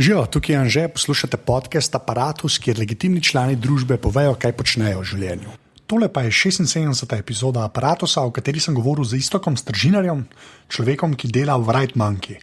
Živijo, tukaj je Anže, poslušate podcast Apparatus, kjer legitimni člani družbe povejo, kaj počnejo v življenju. Tole pa je 76. epizoda Apparatusa, v kateri sem govoril z Iztokom Stržinarjem, človekom, ki dela v WriteMonkey.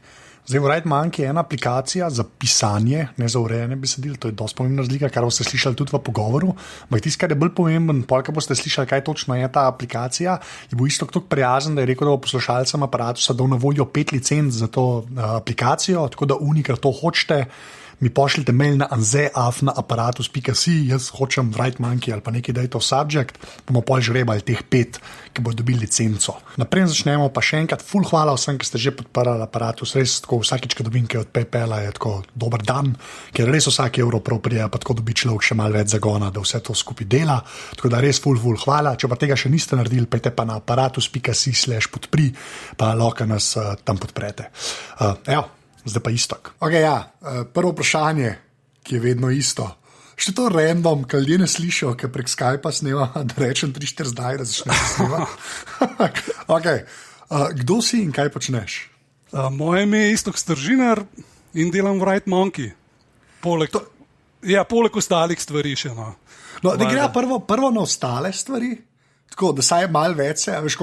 Zdaj, WriteMonkey je ena aplikacija za pisanje, ne za urejanje besedil, to je dosti pomembna razlika, kar boste slišali tudi v pogovoru. Ampak tisto, kar je bolj pomemben, polka boste slišali, kaj točno je ta aplikacija, je bil Istok tako prijazen, da je rekel, da bo poslušalcem Apparatusa dal na voljo 5 licenc za to aplikacijo, tako da kar to hočete, mi pošljite mail na anze@apparatus.si, jaz hočem WriteMonkey ali pa nekaj dajte v subject, bomo pol žrebali teh 5, ki bodo dobili licenco. Naprej začnemo, pa še enkrat ful hvala vsem, ki ste že podprli Apparatus, res tako vsakič, ko dobim kaj od PayPala, je tako dober dan, ker res vsak evro prav prija, pa tako dobi človek še malo več zagona, da vse to skupaj dela, tako da res ful hvala. Če pa tega še niste naredili, pejte pa na apparatus.si/podpri, pa lahko nas tam podprete. Zdaj pa Istok. Okay, prvo vprašanje, ki je vedno isto. Še to random, ki ljudje ne slišijo, ki prek Skypa snema, da rečem 3-4 zdaj, da začneš snemati. Okay. Kdo si in kaj počneš? Moje ime je Istok Stržinar in delam v WriteMonkey. Poleg ostalih stvari še. Da gre prvo na ostale stvari, tako da saj malo več se, veš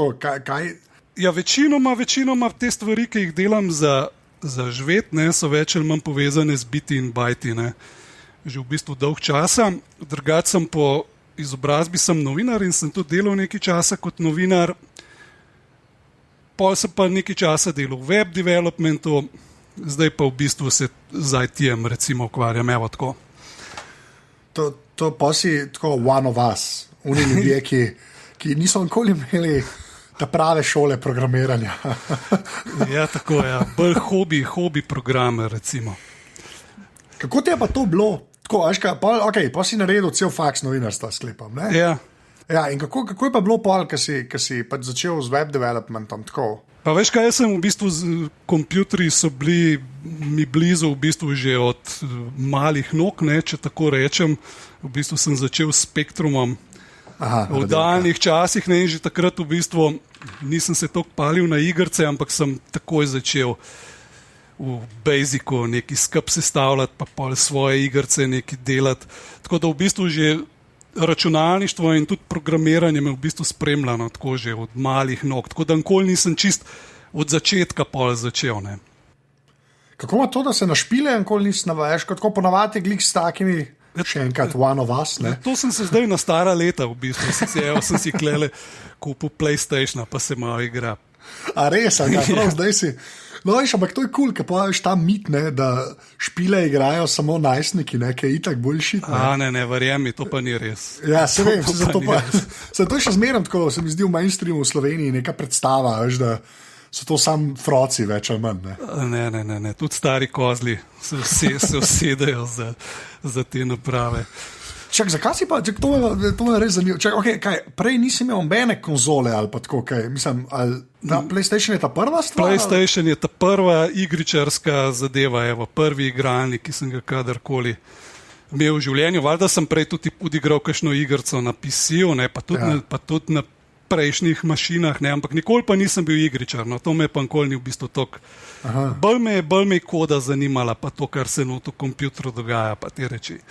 kaj? Ja, večinoma te stvari, ki jih delam za živeti, so več ali manj povezane z biti in bajti. Že v bistvu dolg časa. Drugače sem po izobrazbi novinar in sem tudi delal nekaj časa kot novinar. Pol sem pa nekaj časa delal v web developmentu, zdaj pa v bistvu se z IT-jem recimo ukvarjam, evo tako. To pa si tako one of us, oni ljudje, ki niso nikoli imeli ta prave šole programiranja. Ja, tako je. Bolj hobi programer, recimo. Kako ti je pa to bilo? Pa si naredil cel faks novinarstva, sklepam, ne? Ja. Ja, in kako je pa bilo pol, ko si pač začel z web developmentom, tako? Pa veš kaj, jaz sem v bistvu kompjuterji so bili mi blizu v bistvu že od malih nog, če tako rečem. V bistvu sem začel s Spektrumom. V daljnih časih, že takrat v bistvu nisem se toliko palil na igrice, ampak sem takoj začel v Basicu nekaj skup sestavljati, pa pol svoje igrice nekaj delati. Tako da v bistvu že računalništvo in tudi programiranje me v bistvu spremljalo tako že od malih nog. Tako da nikoli nisem čist od začetka pol začel. Ne. Kako ima to, da se na špile nikoli nisi navaješ, kot ponavadi glik s takimi... Še enkrat, one of us, ne? To sem se zdaj na stara leta v bistvu. Sem si klele kupil PlayStation, pa se malo igra. A res, zdaj si... No, ampak to je cool, ker pojaviš ta mit, da špile igrajo samo najstniki, ki je itak boljši. Ne, verjemi, to pa ni res. Ja, se vem, to je še zmeraj tako, se mi zdi v mainstreamu v Sloveniji neka predstava, veš, da so to sam froci več ali manj. Ne, tudi stari kozli se usedejo za te naprave. Čak, zakaj si pa, to me res zanima, prej nisi imel nobene konzole ali pa tako, mislim, PlayStation je ta prva stvar? PlayStation je ta prva igričarska zadeva, prvi igralnik, ki sem ga kadarkoli imel v življenju. Valjda sem prej tudi odigral kakšno igrico na PC-u, pa tudi na prejšnjih mašinah, ampak nikoli pa nisem bil igričar, to me pa nikoli ni v bistvu toliko. Bolj me je koda zanimala, pa to, kar se v kompjuteru dogaja, pa te reči.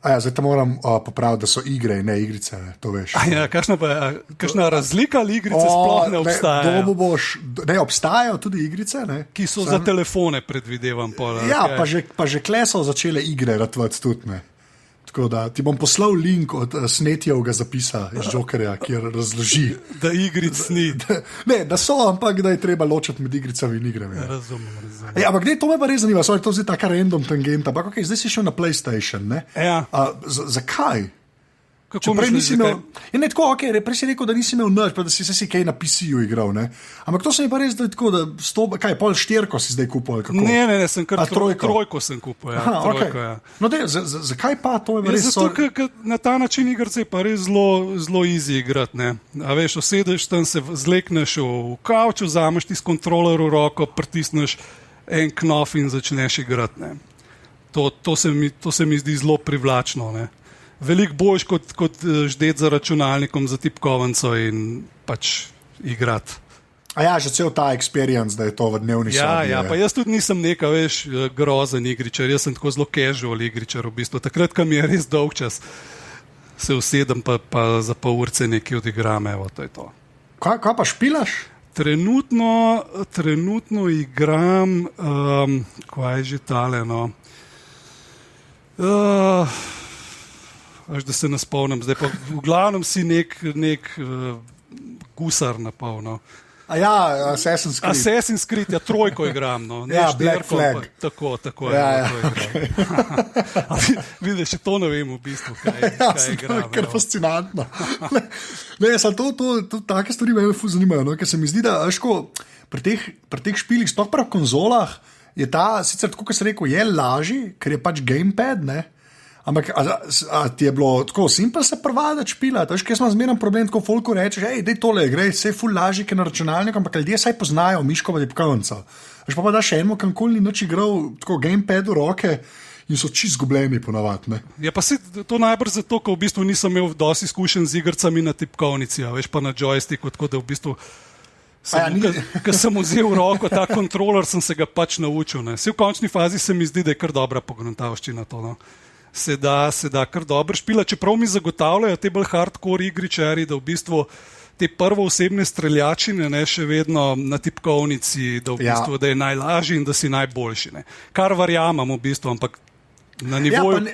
Zdaj te moram popraviti, da so igre in ne igrice, to veš. Kakšna razlika ali igrice sploh ne obstajajo? Ne, obstajajo tudi igrice, ne? Ki so za telefone, predvidevam. Pa že kle so začele igre ratvati tudi, ne? Tako da ti bom poslal link od Snetjevega zapisa iz Jokerja, kjer razloži. Da igric ni. Da so, ampak da je treba ločati med igricami in igrami. Razumem. Ampak to me pa res zanima, to je taka random tangenta. Ampak zdaj si šel na PlayStation, ne? Ja. Zakaj? Kako misliš, zakaj? Prej si rekel, da nisi imel nič, pa da si kaj na PC-ju igral, ne? Ampak to se mi pa res da tako, da pol 4 si zdaj kupil? Ne, sem kar trojko sem kupil. Trojko, ja. No, zakaj pa to je res? Zato, ker na ta način igrce je pa res zelo easy igrati, ne? A veš, osedeš tam, se zlekneš v kavč, vzameš ti s kontroler v roko, pritisneš en knof in začneš igrati, ne? To se mi zdi zelo privlačno, ne? Veliko boljš kot ždeti za računalnikom, za tipkovnico in pač igrati. A ja, že cel ta experience, da je to v dnevni sobi. Ja, pa jaz tudi nisem neka, veš, grozen igričar, jaz sem tako zelo casual igričar v bistvu. Takrat, ko mi je res dolg čas, se usedem pa za pol urce nekaj odigram, evo, to je to. Kaj pa špilaš? Trenutno igram, kaj je že tale, no. Až da se ne spomnim, zdaj pa v glavnem si nek gusar napolno. A ja, Assassin's Creed. Assassin's Creed, ja, trojko igram, no. Ja, Black Flag. Tako, ja. Vidiš, to ne vem v bistvu, kaj igram. To je kar fascinantno. Take stvari me ful zanimajo, no, ker se mi zdi, da pri teh špilih, sploh pa v konzolah, je ta, sicer tako, kot sem rekel, je lažji, ker je pač gamepad, ne? Ampak a ti je bilo tako simpel se prvadati špilati? Veš, kaj smo zmeraj problem, tako folku rečeš, dej tole, gre, vse je ful lažji, ker na računalniku, ampak ljudje saj poznajo miško v tipkovnico. Veš, pa daš enemu, kamkoli noč igral tako gamepad v roke in so čisto zgubljeni ponavadi, ne? Ja, pa si to najbrž zato, ker v bistvu nisem imel dosti izkušenj z igricami na tipkovnici, veš, pa na joysticku, tako da v bistvu ko sem vzel v roko ta kontroler, sem se ga pač naučil, ne? Vsi v končni fazi se mi zdi, da je kar dobra pogruntavščina to, no? Se da kar dobro špila, čeprav mi zagotavljajo te bolj hardcore igričari, da v bistvu te prvoosebne streljačine, ne, še vedno na tipkovnici, da v bistvu da je najlažji in da si najboljši, ne. Kar verjamem v bistvu, ampak na nivoju...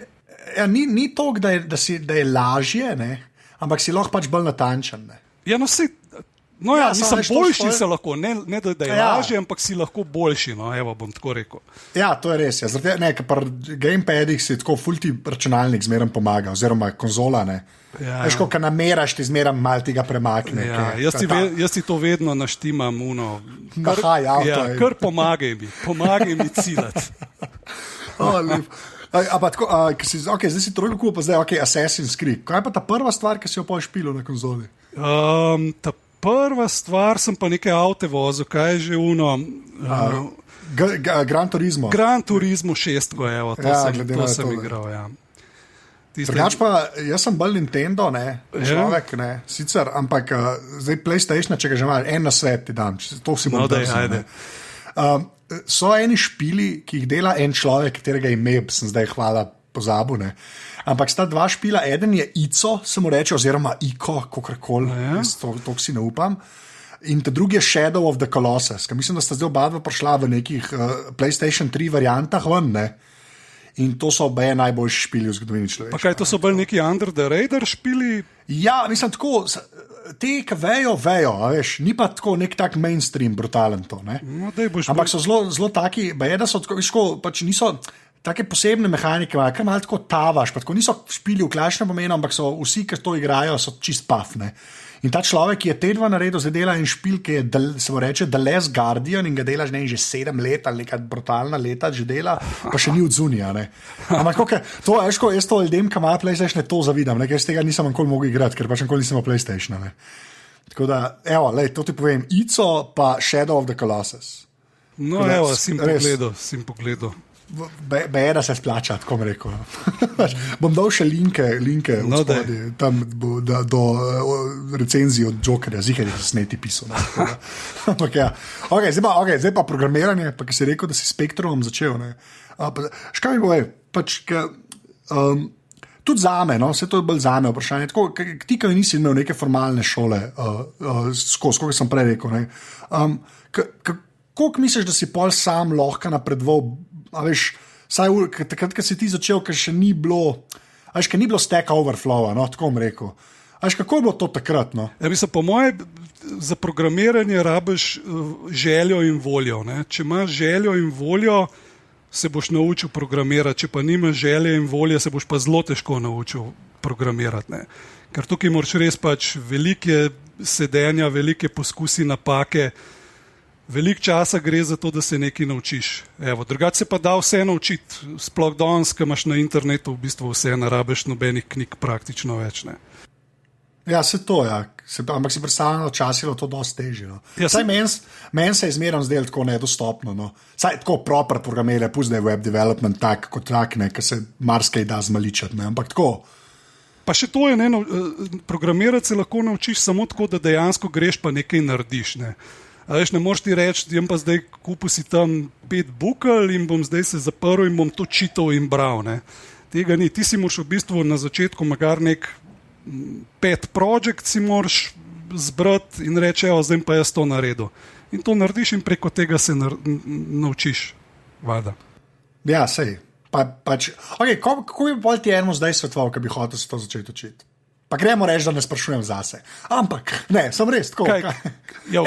Ni to, da je lažje, ne, ampak si lahko pač bolj natančen, ne. Ja, no si... No ja, mislim, boljši se lahko, ne da je lažje, ampak si lahko boljši, no, evo, bom tako rekel. Ja, to je res, ja. Ker pri gamepadih si tako fulti računalnik zmeraj pomaga, oziroma konzola, ne. Veš, ko nameraš, ti zmeraj malo tega premakne. Jaz si to vedno naštimam, kar pomagaj mi ciljati. Zdaj si trojko kupil, pa zdaj Assassin's Creed. Kaj pa ta prva stvar, ki si jo pol špilil na konzoli? Prva stvar sem pa nekaj avte vozil, kaj je že Gran Turismo. Gran Turismo 6, evo, to sem igral, ja. Drugač pa, jaz sem bolj Nintendo, ne, človek, ne, sicer, ampak zdaj PlayStation, če ga že imaš, en na svet ti dam, to si bom drzil, ne. So eni špili, ki jih dela en človek, katerega ime sem zdaj hvala pozabil, ne. Ampak sta dva špila, eden je Ico, se mu reče, oziroma Iko, kakorkoli, to si ne upam. In ta drugi je Shadow of the Colossus, ker mislim, da sta zdaj oba dva prišla v nekih PlayStation 3 variantah ven, ne. In to so obe najboljši špili v zgodovini človeštva. Pa kaj, to so bolj neki Under the Radar špili? Ja, mislim, tako, te, ki vejo, veš, ni pa tako nek tak mainstream brutalen to, ne. No, ampak so zelo taki, da so tako, pač niso... Take posebne mehanike, kar malo tako tavaš, pa tako niso špili v klasičnem pomenu, ampak so vsi, ki to igrajo, so čist pafne. In ta človek, ki je te dva naredil, zdaj dela en špil, ki je, se mu reče, The Last Guardian in ga delaš že 7 let ali neka brutalna leta že dela, pa še ni od zunija, ne. Ampak to, jaz to ljudem, ki imajo PlayStation, to zavidam, ne, ker jaz tega nisem nikoli mogel igrati, ker pač nikoli nisem imel PlayStation, ne. Tako da, evo, to ti povem, Ico pa Shadow of the Colossus. No, evo, sim pogledal. Bejeda se splača, tako mi rekel. Bom dal še linke no, tam do recenzij od Jokerja, zihar je sneti pisal. Ampak ja. Zdaj pa programiranje, pa ki si rekel, da si Spectrumom začel. Škaj mi boj, pač, tudi zame, no, vse to je bolj zame vprašanje. Tako, ti, ki nisi imel neke formalne šole, skozi sem prej rekel, ne. Koliko misliš, da si pol sam lahko napredval? A veš, takrat, ko si ti začel, ker še ni bilo, ker ni bilo Stack Overflowa, no, tako bom rekel. Kako je bilo to takrat, no? Ja, mislim, po moje, za programiranje rabiš željo in voljo, ne? Če imaš željo in voljo, se boš naučil programirati, če pa nimaš želje in volje, se boš pa zelo težko naučil programirati, ne? Ker tukaj moraš res pač velike sedenja, velike poskusi, napake, veliko časa gre za to, da se nekaj naučiš. Evo, drugače se pa da vse naučiti. Sploh danes, ko imaš na internetu v bistvu vse, ne rabiš nobenih knjig praktično več, ne. Ja, se to, ja. Ampak si predstavljeno časilo to dosti težje, no. Ja, saj meni se je zmeraj zdelo tako nedostopno, no. Saj tako proper programere, pusti, da je web development tak kot tak, ne, ker se marsikaj da zmaličati, ne, ampak tako. Pa še to je, ne, programirati se lahko naučiš samo tako, da dejansko greš pa nekaj narediš, ne. Veš, ne moreš ti reči, da pa zdaj kupil si tam 5 bukel in bom zdaj se zaprl in bom to čital in bral. Ne. Tega ni. Ti si moraš v bistvu na začetku magar nek 5 projekt si moraš zbrati in reči, evo, zdaj pa jaz to naredil. In to narediš in preko tega se naučiš. Vada. Ja, sej. Okay, kako bi bolj ti enemu zdaj svetoval, ki bi hotel se to začeti učiti? Pa gremo reči, da ne sprašujem zase. Ampak, ne, sem res tako. Ja,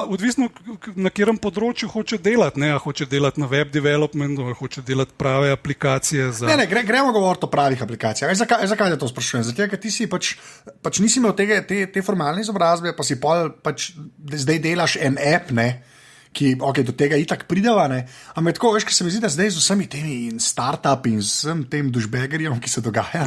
odvisno, na katerem področju hoče delati. Ne, hoče delati na web developmentu, hoče delati prave aplikacije. Ne, gremo govoriti o pravih aplikacijah. Zakaj te to sprašujem? Zato, ker ti si pač nisi imel te formalne izobrazbe, pa si zdaj delaš en app, ne? Ki do tega itak prideva, ne? Ampak tako, veš, ker se mi zdi, da zdaj z vsemi temi startupi in vsem tem dušbegerjem, ki se dogaja,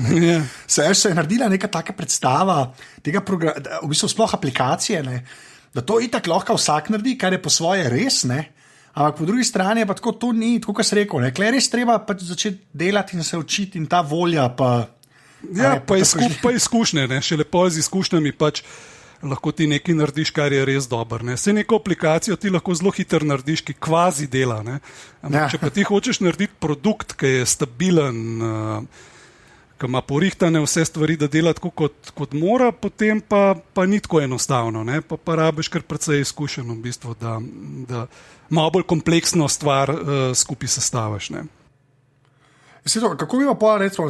se je naredila neka taka predstava tega v bistvu sploh aplikacije, ne? Da to itak lahko vsak naredi, kar je po svoje res, ne? Ampak po drugi strani je pa tako, to ni, tako kot si rekel, ne? Kler res treba pač začeti delati in se učiti in ta volja pa... Ja, pa izkušnje, ne? Še lepo z izkušnjami pač lahko ti nekaj narediš, kar je res dober. Vse neko aplikacijo ti lahko zelo hitro narediš, ki kvazi dela. Če pa ti hočeš narediti produkt, ki je stabilen, ki ima porihtane vse stvari, da dela tako, kot mora, potem pa ni tako enostavno. Pa rabiš kar precej izkušen, v bistvu, da malo bolj kompleksno stvar skupaj sestaviš. Kako bi pa recimo,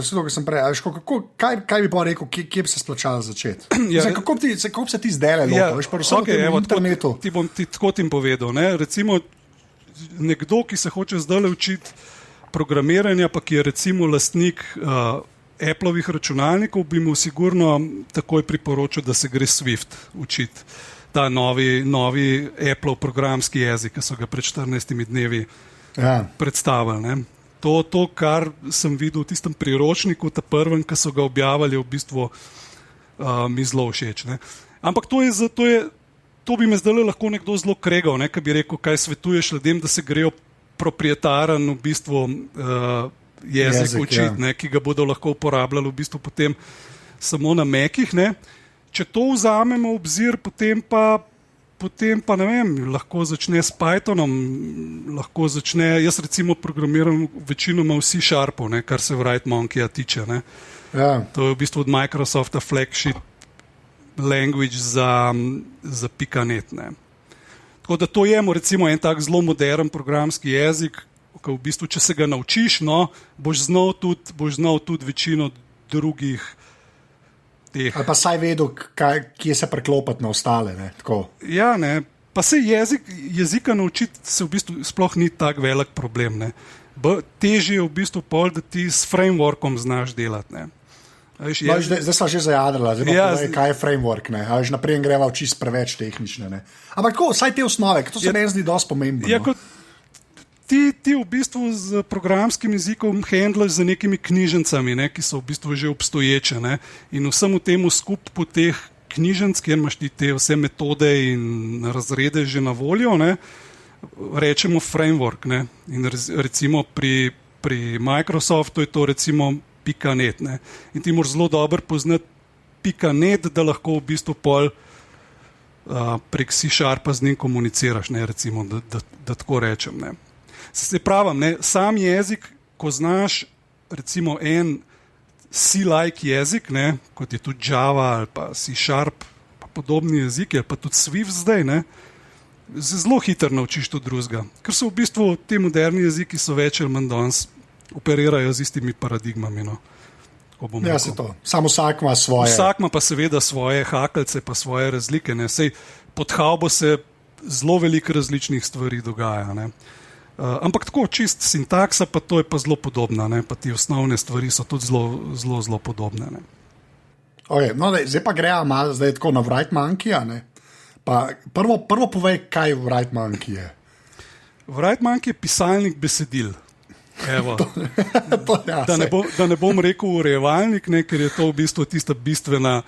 kaj bi pa rekel, kje bi se splačalo začeti? Kako bi se ti zdaj lotil, pa vsem tem internetu? Ti bom tako tim povedal. Ne? Recimo, nekdo, ki se hoče zdaj učiti programiranja, pa ki je recimo lastnik Applovih računalnikov, bi mu sigurno takoj priporočil, da se gre Swift učiti. Ta novi Applov programski jezik, ki so ga pred 14 dnevi predstavili. Ne? To, kar sem videl v tistem priročniku, ta prvem, ki so ga objavili, v bistvu mi zelo všeč. Ne. Ampak to bi me zdaj lahko nekdo zelo kregal, ki bi rekel, kaj svetuješ ljudem, da se grejo proprietaren v bistvu jezik učiti, ki ga bodo lahko uporabljali v bistvu potem samo na Macih. Če to vzamemo v obzir, potem pa ne vem, lahko začne s Pythonom, jaz recimo programiram večinoma v C-Sharpu, kar se WriteMonkeyja tiče. Ja. To je v bistvu od Microsofta flagship language za .NET. Tako da to je recimo en tak zelo modern programski jezik, ki v bistvu, če se ga naučiš, boš znal tudi večino drugih teh. Ali pa saj vedel, kje se preklopiti na ostale. Ja, pa se jezika naučiti se v bistvu sploh ni tak velik problem. Težje je v bistvu pol, da ti s frameworkom znaš delati. Zdaj smo že zajadrali, kaj je framework. Naprej greva čisto preveč tehnične. Ampak tako, saj te osnove, to se ne zdi dosti pomembno. Ja, Ti v bistvu z programskim jezikom handlaš z nekimi knjižnicami, ki so v bistvu že obstoječe. In vsemu temu skupu teh knjižnic, kjer imaš ti te vse metode in razrede že na voljo, rečemo framework. In recimo pri Microsoftu je to recimo .NET. In ti moraš zelo dobro poznati .NET, da lahko v bistvu pol prek C-Sharpa z njim komuniciraš, recimo, da tako rečem. Se pravim, sam jezik, ko znaš recimo en C-like jezik, kot je tudi Java ali pa C-Sharp, pa podobni jeziki, ali pa tudi Swift zdaj, se zelo hitro naučiš to drugega. Ker so v bistvu te moderni jeziki so več ali manj danes operirajo z istimi paradigmami. Ja, se to. Samo vsak ima svoje. Vsak ima pa seveda svoje hakelce, pa svoje razlike. Sej pod havbo se zelo veliko različnih stvari dogaja. Ampak tako, čist sintaksa, pa to je pa zelo podobna, pa ti osnovne stvari so tudi zelo podobne. Okay, zdaj pa gremo malo tako na WriteMonkeyja. Prvo povej, kaj WriteMonkey je. WriteMonkey je pisalnik besedil. Da ne bom rekel urejevalnik, ker je to v bistvu tista bistvena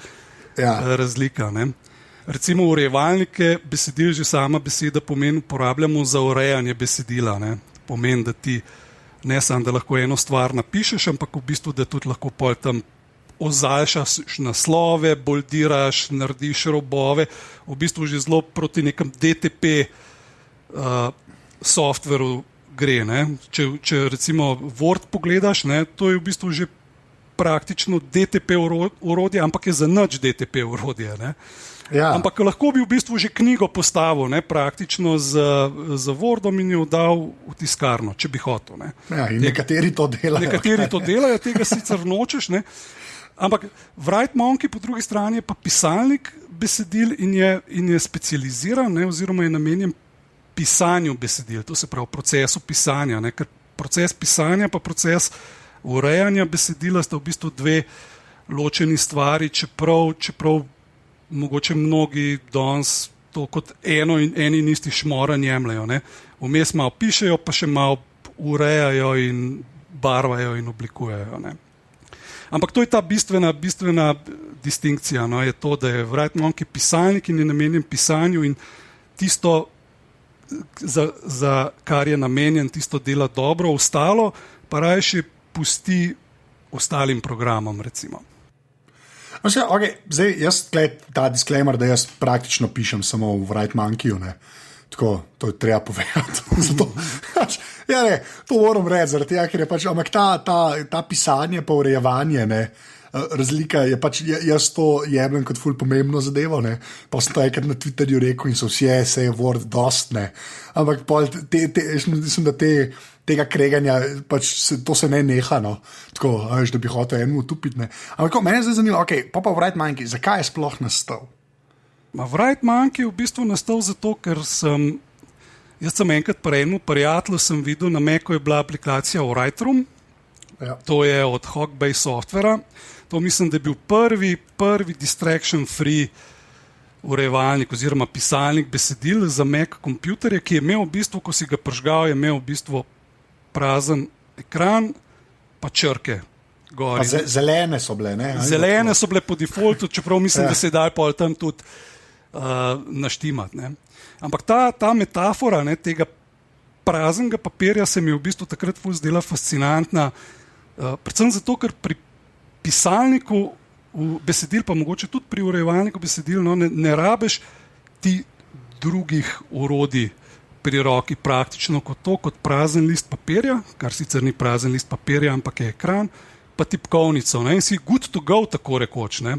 razlika. Recimo urejevalnike besedil, že sama beseda pomeni, uporabljamo za urejanje besedila. Pomeni, da ti ne samo, da lahko eno stvar napišeš, ampak v bistvu, da tudi lahko pol tam ozaljšaš naslove, boldiraš, narediš robove, v bistvu že zelo proti nekem DTP softveru gre. Ne? Če recimo Word pogledaš, ne, to je v bistvu že praktično DTP orodje, ampak je za nič DTP orodje. Ne? Ja. Ampak lahko bi v bistvu že knjigo postavil, ne, praktično z Wordom in jo dal v tiskarno, če bi hotel. Ne. Ja, in nekateri to delajo. Nekateri to delajo, tega sicer nočeš. Ne. Ampak WriteMonkey po drugi strani je pa pisalnik besedil in je specializiran, ne, oziroma je namenjen pisanju besedil, to se pravi procesu pisanja. Ne, ker proces pisanja pa proces urejanja besedila sta v bistvu dve ločeni stvari, čeprav mogoče mnogi danes to kot eni in isti šmoran jemljajo. Vmes malo pišejo, pa še malo urejajo in barvajo in oblikujejo. Ne. Ampak to je ta bistvena distinkcija, no, je to, da je WriteMonkey pisalnik in je namenjen pisanju in tisto, za kar je namenjen, tisto dela dobro, ostalo pa raje še pusti ostalim programom, recimo. Okay, zdaj, jaz ta disclaimer, da jaz praktično pišem samo v WriteMonkeyju, tako, to je treba povedati. Zato, ja, ne, to moram reči, zaradi tega, ker je pač, ampak ta pisanje pa urejevanje, razlika je pač, jaz to jemljem kot ful pomembno zadevo, pa sem to enkrat na Twitterju rekel in so vsi se je Word dost, ampak mislim, da tega kreganja, pač to se ne neha, no. Tako, da bi hotel enemu utupiti. Ampak mene zdaj zanima, pa WriteMonkey, zakaj je sploh nastal? WriteMonkey je v bistvu nastal zato, ker sem enkrat pri enemu prijatelju sem videl, na Macu je bila aplikacija Writeroom, ja. To je od Hawkbase Softwarea, to mislim, da je bil prvi distraction-free urejevalnik oziroma pisalnik besedil za Mac kompjuterje, ki je imel v bistvu, ko si ga pržgal, je imel v bistvu prazen ekran, pa črke. Pa zelene so bile, ne? Zelene so bile po defaultu, čeprav mislim, da se je dal pol tam tudi naštimati. Ne? Ampak ta metafora, ne, tega praznega papirja se mi v bistvu takrat ful zdela fascinantna, predvsem zato, ker pri pisalniku v besedil, pa mogoče tudi pri urejevalniku besedil, no, ne rabeš ti drugih orodij pri roki praktično kot prazen list papirja, kar sicer ni prazen list papirja, ampak je ekran, pa tipkovnico, ne, in si good to go, tako rekoč. Ne.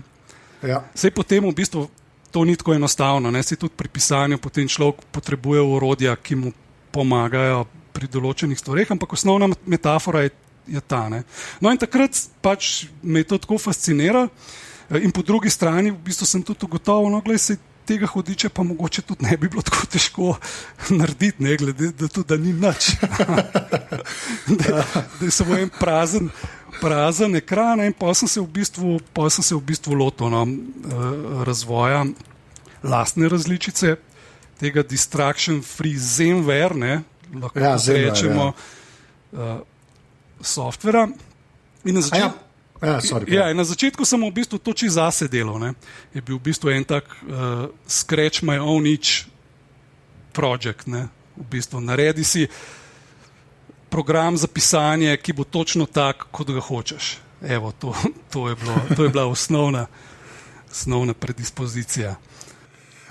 Ja. Sej potem v bistvu to ni tako enostavno, ne, sej tudi pri pisanju potem človek potrebuje orodja, ki mu pomagajo pri določenih stvareh, ampak osnovna metafora je ta. Ne. No in takrat pač me je to tako fascinira in po drugi strani v bistvu sem tudi ugotovil, no, glej, sej tega hodiča pa mogoče tudi ne bi bilo tako težko narediti, ne, glede da ni nič. da je samo en prazen ekran in pa sem se v bistvu lotil, no, razvoja lastne različice tega distraction-free Zenware, ne, lahko rečemo, softvera. In na začetku na začetku sem v bistvu to čisto zase delal. Ne. Je bil v bistvu en tak scratch my own itch project. Ne. V bistvu naredi si program za pisanje, ki bo točno tak, kot ga hočeš. Evo, to je bila osnovna predispozicija.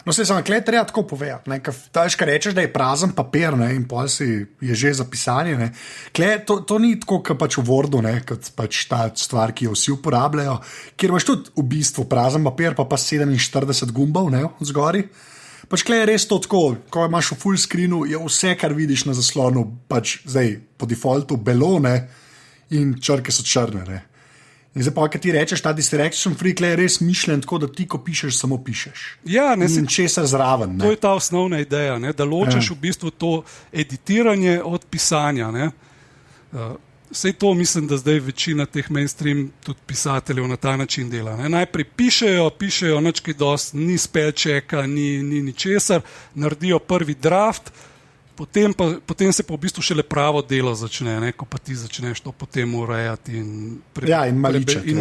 No, se samo treba tako povedati. Kar rečeš, da je prazen papir, ne, in pol si je že za pisanje. To ni tako, kot pač v Wordu, kot pač ta stvar, ki jo vsi uporabljajo, kjer imaš tudi v bistvu prazen papir, pa 47 gumbov zgori. Pač je res to tako, ko imaš v full screenu, je vse, kar vidiš na zaslonu, pač zdaj po defaultu belo, in črke so črne. Ne. In zdaj pa, kaj ti rečeš, ta distraction free je res mišljen tako, da ti, ko pišeš, samo pišeš. Ja, in česar zraven. To je ta osnovna ideja, ne? Da ločeš v bistvu to editiranje od pisanja. Sej to mislim, da zdaj večina teh mainstream tudi pisateljev na ta način dela. Ne? Najprej pišejo nič kaj dosti, ni spell checka, ni ničesar, naredijo prvi draft, potem se pa v bistvu šele pravo delo začne, ne? Ko pa ti začneš to potem urejati in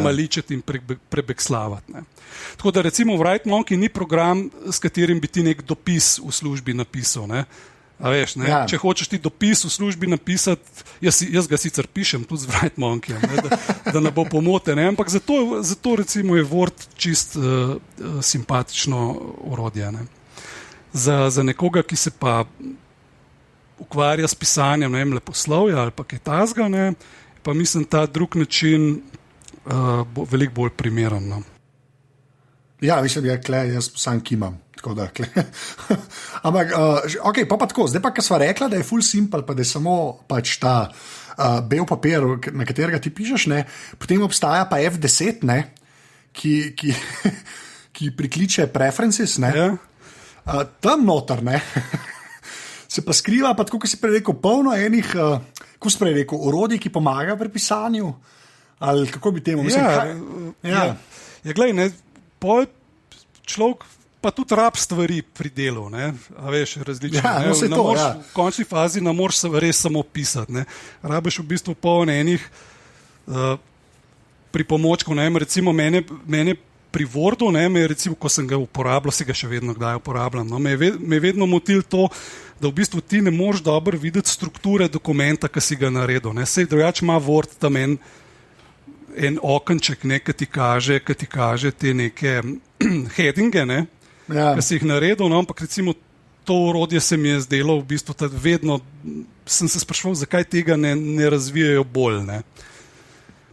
maličeti in prebekslavati. Ne? Tako da recimo WriteMonkey ni program, s katerim bi ti nek dopis v službi napisal. Ne? A veš, Če hočeš ti dopis v službi napisati, jaz ga sicer pišem tudi z WriteMonkeyjem, da ne bo pomote, ampak zato recimo je Word čist simpatično orodje. Za nekoga, ki se pa ukvarja s pisanjem leposlovja ali pa kaj takega, pa mislim, ta drug način veliko bolj primeren. Ja, mislim, jaz sam kimam. Ampak, okay, pa tako, zdaj pa, ko sva rekla, da je full simple, pa da je samo pač ta bel papir, na katerega ti pišeš, potem obstaja pa F10, ki prikliče preferences, tam noter, se pa skriva, pa tako, kot si prej rekel, polno enih, kako si prej rekel, orodij, ki pomagajo pri pisanju, ali kako bi temu, mislim, glej, človek pa tudi rab stvari pri delu, a veš, različne. V končni fazi ne moreš res samo pisati, rabiš v bistvu polno enih pripomočkov, recimo mene pri Wordu, recimo, ko sem ga uporabljal, se ga še vedno kdaj uporabljam, me je vedno motil to, da v bistvu ti ne moreš dobro videti strukture dokumenta, ki si ga naredil, sej drugače ima Word tam en okenček, ki ti kaže te neke headinge, ki si jih naredil, ampak recimo to orodje se mi je zdelo v bistvu, vedno sem se spraševal, zakaj tega ne razvijajo bolj.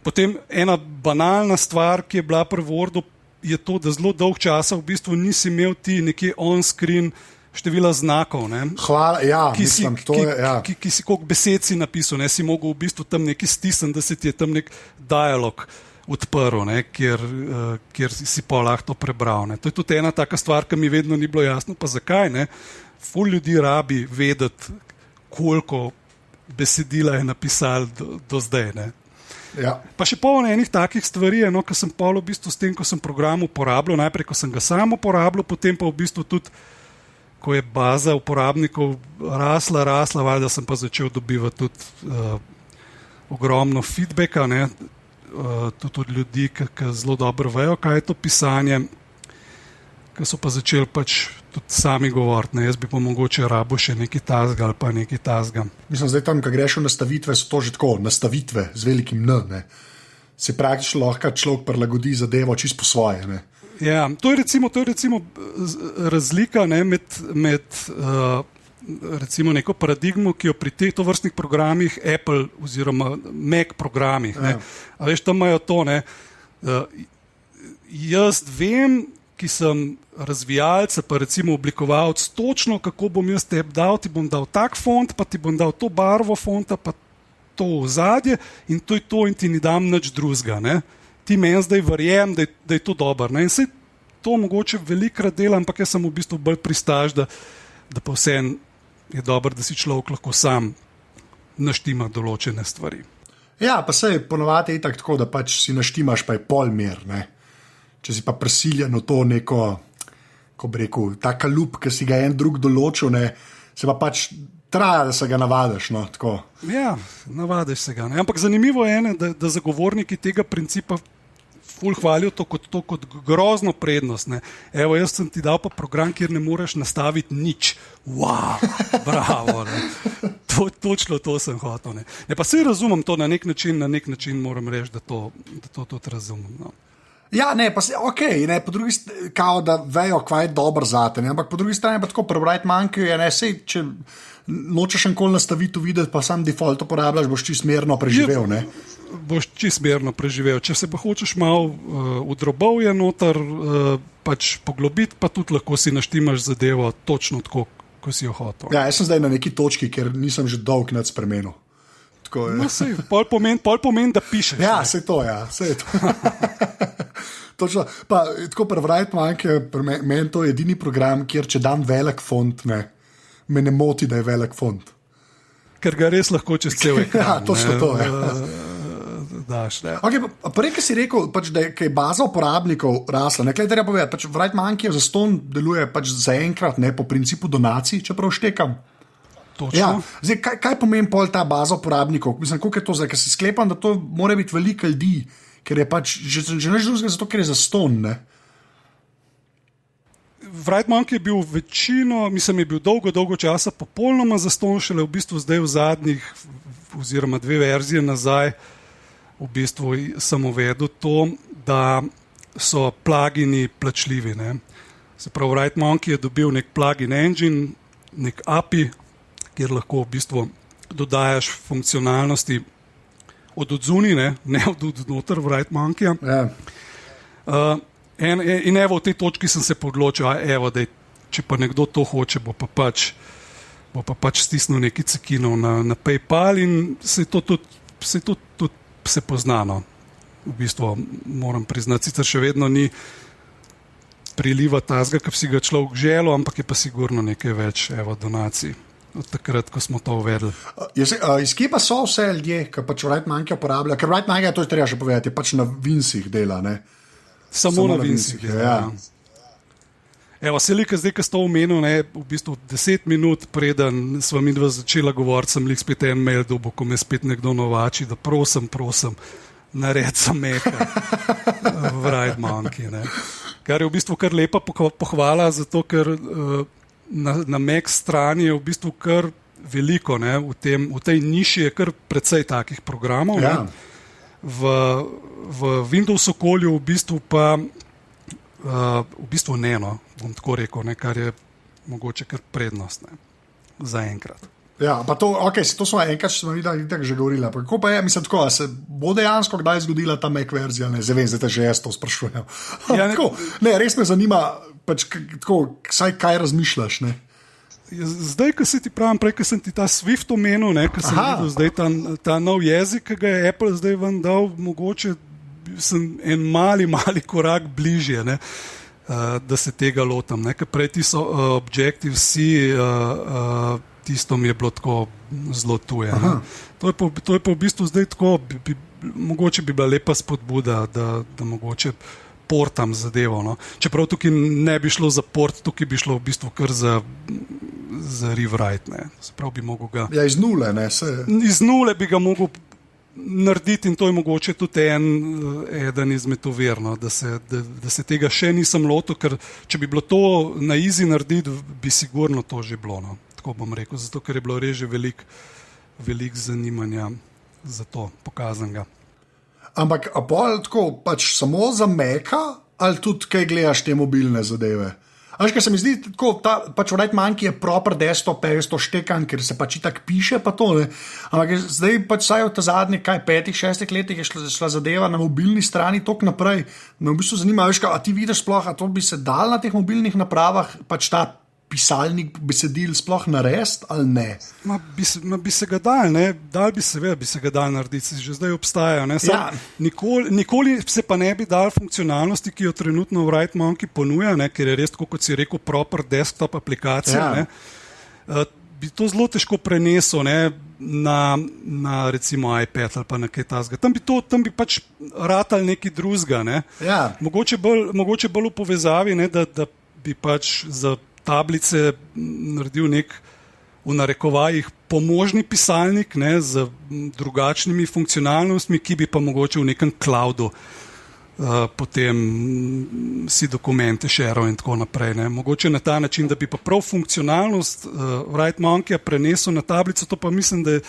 Potem ena banalna stvar, ki je bila pri Wordu, je to, da zelo dolg časa v bistvu nisi imel ti nekje on-screen števila znakov, Hvala, ki si koliko besed si napisal, si mogel v bistvu tam nekaj stisniti, da se ti je tam nek dialog odprl, kjer si pa lahko to prebral. To je tudi ena taka stvar, ki mi vedno ni bilo jasno, pa zakaj. Ful ljudi rabi vedeti, koliko besedila je napisal do zdaj. Ja. Pa še polno enih takih stvari, ko sem pa v bistvu s tem, ko sem program uporabljal, najprej, ko sem ga sam uporabljal, potem pa v bistvu tudi, ko je baza uporabnikov rasla, valjda sem pa začel dobivati tudi ogromno feedbacka, tudi od ljudi, ki zelo dobro vejo, kaj je to pisanje, ki so pa začeli pač tudi sami govoriti. Jaz bi pa mogoče rabo še nekaj tazga ali pa nekaj tazga. Mislim, zdaj tam, ko greš v nastavitve, so to že tako, nastavitve z velikim N, se praktično lahko človek prilagodi zadevo čisto po svoje. Ja, to je recimo razlika med recimo neko paradigmo, ki jo pri teh tovrstnih programih Apple oziroma Mac programih. A veš, tam imajo to. Jaz vem, ki sem razvijalec, pa recimo oblikovalec, točno kako bom jaz tebi dal, ti bom dal tak font, pa ti bom dal to barvo fonta, pa to ozadje in to je to in ti ni dam nič drugega. Ti meni zdaj verjem, da je to dobro. In se to mogoče velikrat dela, ampak jaz sem v bistvu bolj pristaš, da pa vseeno je dobro, da si človek lahko sam naštima določene stvari. Ja, pa sej ponovadi je tako, da pač si naštimaš, pa je polmer. Če si pa prisiljen v to neko, ko bi rekel, ta kalup, ki si ga en drug določil, se pa pač traja, da se ga navadiš. Ja, navadiš se ga. Ampak zanimivo je, da zagovorniki tega principa ful hvalijo to kot grozno prednost. Evo, jaz sem ti dal pa program, kjer ne moreš nastaviti nič. Wow, bravo. Točno to sem hotel. Pa se razumem to na nek način moram reči, da to tudi razumem. Ja, pa se, okej, po drugi strani, kao da vejo, kva je dobro zate, ampak po drugi strani pa tako pri WriteMonkeyju je, sej, če nočeš enkoli nastaviti videti, pa sam default uporabljaš, boš čisto mirno preživel, Boš čisto mirno preživel. Če se pa hočeš malo v drobovje noter pač poglobiti, pa tudi lahko si naštimaš zadevo točno tako, ko si jo hotel. Ja, jaz sem zdaj na neki točki, ker nisem že dolg nad spremenil. No, sej, pol pomeni, da pišeš. Ja, sej to. Točno, pa tako pri WriteMonkeyju, meni to je edini program, kjer če dam velik font, me ne moti, da je velik font. Ker ga res lahko čez cel ekran. Ja, točno to. Daš, okay, prej, ki si rekel, pač, da je baza uporabnikov rasla, treba povedati, pač WriteMonkeyju zastonj deluje pač zaenkrat po principu donacij, čeprav štekam. Ja, zdaj, kaj pomeni pol ta baza uporabnikov? Mislim, koliko je to zdaj, ker se sklepam, da to mora biti veliko ljudi, ker je pač že neč drugega zato, ker je zastonj, Wright Monkey je bil je bil dolgo časa popolnoma zastonj, šele v bistvu zdaj v zadnjih, oziroma 2 verzije nazaj, v bistvu sem uvedel to, da so plugini plačljivi. Ne. Se pravi, Wright Monkey je dobil nek plugin engine, nek API, kjer lahko v bistvu dodajaš funkcionalnosti od odzuni, ne od znotraj Wright Monkeyja. Ja. In evo, v tej točki sem se odločil, da če pa nekdo to hoče, bo pa pač stisnil neki cekinov na PayPal in se to tudi se poznano. V bistvu moram priznati, sicer še vedno ni priliva tazga, ki bi si ga človek želel, ampak je pa sigurno nekaj več donacij od takrat, ko smo to uvedli. Iz kje pa so vse ljudje, ki pač Wright Monkey uporabljajo? Ker Wright Monkey, to je treba še povedati, je pač na Vinsih dela, ne? Samo na Vinsih dela, Evo, selika zdaj, ko ste omenil, v bistvu 10 minut preden sva midva začela govoriti, sem spet en mail dobil, ko me spet nekdo novači, da prosim, nared za Maca Wright Monkey, ne. Kar je v bistvu kar lepa pohvala, zato ker na Mac strani je v bistvu kar veliko, ne, v tej niši je kar precej takih programov. Ja. V Windows okolju v bistvu pa ne, no, bom tako rekel, ne, kar je mogoče kar prednost, ne, za enkrat. Ja, pa to smo enkrat že govorili. Kako pa je, mislim, tako, se bo dejansko kdaj zgodila ta Mac verzija? Ne, zdaj vem, zdaj te že jaz to sprašujem. Ja, res me zanima, pač, tako, kaj razmišljaš, ne? Zdaj, ko se ti pravim, prej, ko sem ti ta Swift omenil, ko sem videl zdaj ta nov jezik, ki ga je Apple zdaj ven dal, mogoče sem en mali korak bližje, ne, da se tega lotam. Ker prej ti so Objective-C, tisto mi je bilo tako zelo tuje. To je pa v bistvu zdaj tako, mogoče bi bila lepa spodbuda, da mogoče portam zadevo. No. Čeprav tukaj ne bi šlo za port, tukaj bi šlo v bistvu kar za rewrite. Ne. Se pravi, bi mogel ga... Ja, iz nule, ne? Iz nule bi ga mogel narediti in to je mogoče tudi eden izmed ovir, no, da se tega še nisem lotil, ker če bi bilo to na easy narediti, bi sigurno to že bilo, no, tako bom rekel, zato ker je bilo res že veliko zanimanja za to pokazanega. Ampak tako, pač samo za Maca ali tudi kaj gledaš te mobilne zadeve? Ker se mi zdi, tako, pač Wright Monkey je proper desktop, je to štekan, ker se pač itak piše, pa to, ne. Ampak zdaj pač saj v ta zadnjih 5-6 letih je šla zadeva na mobilni strani tok naprej. Me v bistvu zanima, a ti vidiš sploh, a to bi se dal na teh mobilnih napravah, pač ta pisalnik besedil sploh narediti ali ne? Bi se ga dal, ne? Bi se ga dal narediti, že zdaj obstajajo. Ne? Ja. Nikoli se pa ne bi dal funkcionalnosti, ki jo trenutno Wright Monkey ponuja, ne? Ker je res, tako kot si rekel, proper desktop aplikacija. Ja. Ne? Bi to zelo težko prenesel, ne? Na recimo iPad ali pa nekaj tasga. Tam bi pač ratal nekaj drugega. Ne? Ja. Mogoče bolj v povezavi, ne? Da bi pač za tablice naredil nek, v narekovajih, pomožni pisalnik, ne, z drugačnimi funkcionalnostmi, ki bi pa mogoče v nekem cloudu potem si dokumente shareal in tako naprej. Ne. Mogoče na ta način, da bi pa prav funkcionalnost Wright Monkeyja prenesel na tablico, to pa mislim, da je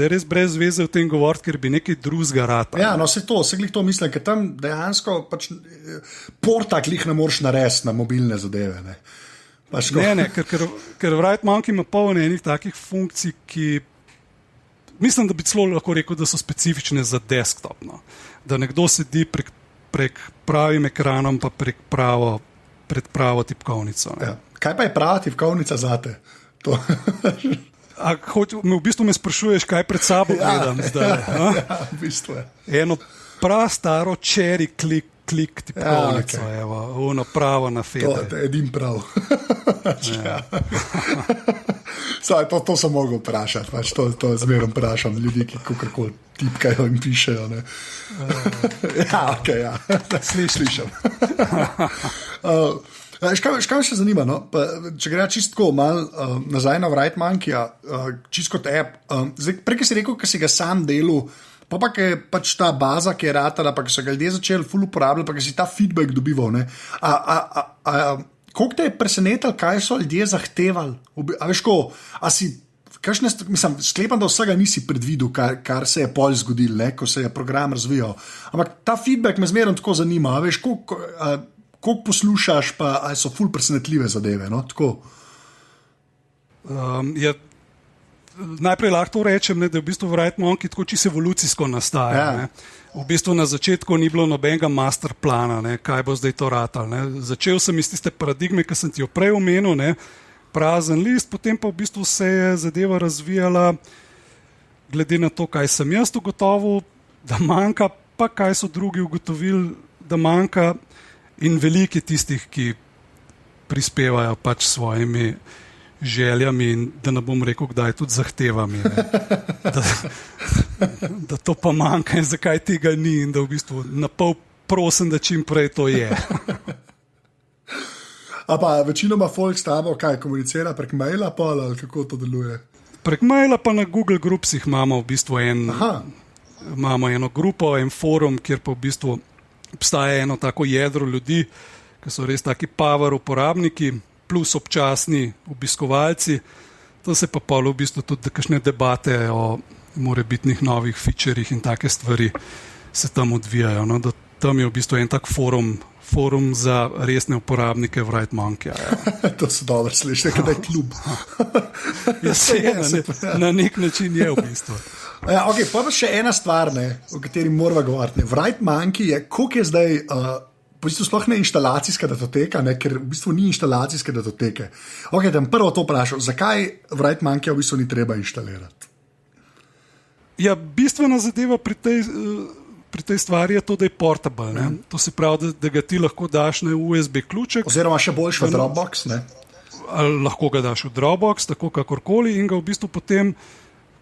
res brez veze v tem govoriti, ker bi nekaj drugega rata. Ja, no, se glih to mislim, ker tam dejansko pač porta glih ne moreš narediti na mobilne zadeve, ne. Ne, ker Wright Monkey ima polno enih takih funkcij, ki mislim, da bi celo lahko rekel, da so specifične za desktop. No. Da nekdo sedi prek pravim ekranom, pa pred pravo tipkovnico. Ja. Kaj pa je prava tipkovnica zate? V bistvu me sprašuješ, kaj pred sabo gledam zdaj. Ja, v bistvu je. Eno staro cherry klik tipkovnico, ja, okay. Ono pravo na feder. To je edin prav. Ja. To sem mogel vprašati, pač to zmerno vprašam ljudi, ki kakorkoli tipkajo in pišejo. Ne. Ja, ok, ja. Slišam. Kaj me še zanima, no? Če gre čistko malo nazaj na Wright Monkeyja, čisto kot app, prej si rekel, ki si ga sam delal, pa je pač ta baza, ki je ratala, pa ki so ga ljudje začeli ful uporabljati, pa ki si ta feedback dobival. Ne? Koliko te je presenetilo, kaj so ljudje zahtevali? A veš, sklepam, da vsega nisi predvidel, kar se je pol zgodilo, ko se je program razvijal. Ampak ta feedback me zmeraj tako zanima. A veš, koliko poslušaš, pa ali so ful presenetljive zadeve. No? Najprej lahko rečem, da je v bistvu Wright Monkey tako čisto evolucijsko nastaja. V bistvu na začetku ni bilo nobenega master plana, kaj bo zdaj to ratalo. Začel sem iz tiste paradigme, ki sem ti jo prej omenil, prazen list, potem pa v bistvu se je zadeva razvijala glede na to, kaj sem jaz ugotovil, da manjka, pa kaj so drugi ugotovili, da manjka, in veliki tistih, ki prispevajo pač svojimi željami in da ne bom rekel, kdaj tudi zahtevami. Da to pa manjka in zakaj tega ni in da v bistvu napol prosim, da čim prej to je. A pa večinoma folk s tabo kaj komunicira prek maila ali kako to deluje? Prek maila pa na Google Groupsih imamo v bistvu imamo eno grupo, en forum, kjer pa v bistvu obstaja eno tako jedro ljudi, ki so res taki power uporabniki, plus občasni obiskovalci. To se pa v bistvu tudi kakšne debate o morebitnih novih featurjih in take stvari se tam odvijajo. No? Tam je v bistvu en tak forum za resne uporabnike Wright Monkey. To se dobro sliši, da je klub. Na nek način je v bistvu. Okay, pa še ena stvar, o kateri moramo govoriti. Wright Monkey je, koliko je zdaj... V bistvu sploh ne inštalacijska datoteka, ker v bistvu ni inštalacijske datoteke. Ok, tam prvo to vprašal, zakaj Wright Monkey v bistvu ni treba inštalirati? Ja, bistvena zadeva pri tej stvari je to, da je portable. To se pravi, da ga ti lahko daš na USB ključek. Oziroma še boljš v Dropbox, ne? Lahko ga daš v Dropbox, tako kakorkoli, in ga v bistvu potem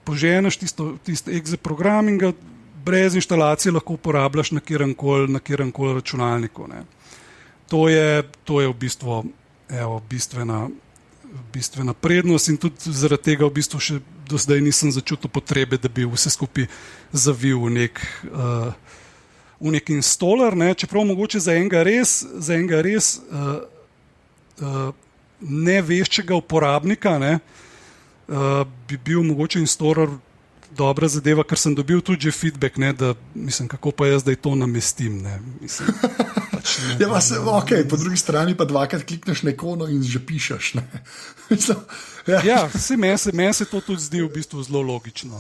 poženeš tisto exe program in ga brez inštalacije lahko uporabljaš na kjerkoli računalniku. To je v bistvu bistvena prednost in tudi zaradi tega v bistvu še do zdaj nisem začutil potrebe, da bi vse skupaj zavil v nek installer, čeprav mogoče za enega res neveščega uporabnika bi bil mogoče installer dobra zadeva, ker sem dobil tudi že feedback, da mislim, kako pa jaz zdaj to namestim. Po drugi strani pa dvakrat klikneš na ikono in že pišeš. Meni se to tudi zdi v bistvu zelo logično.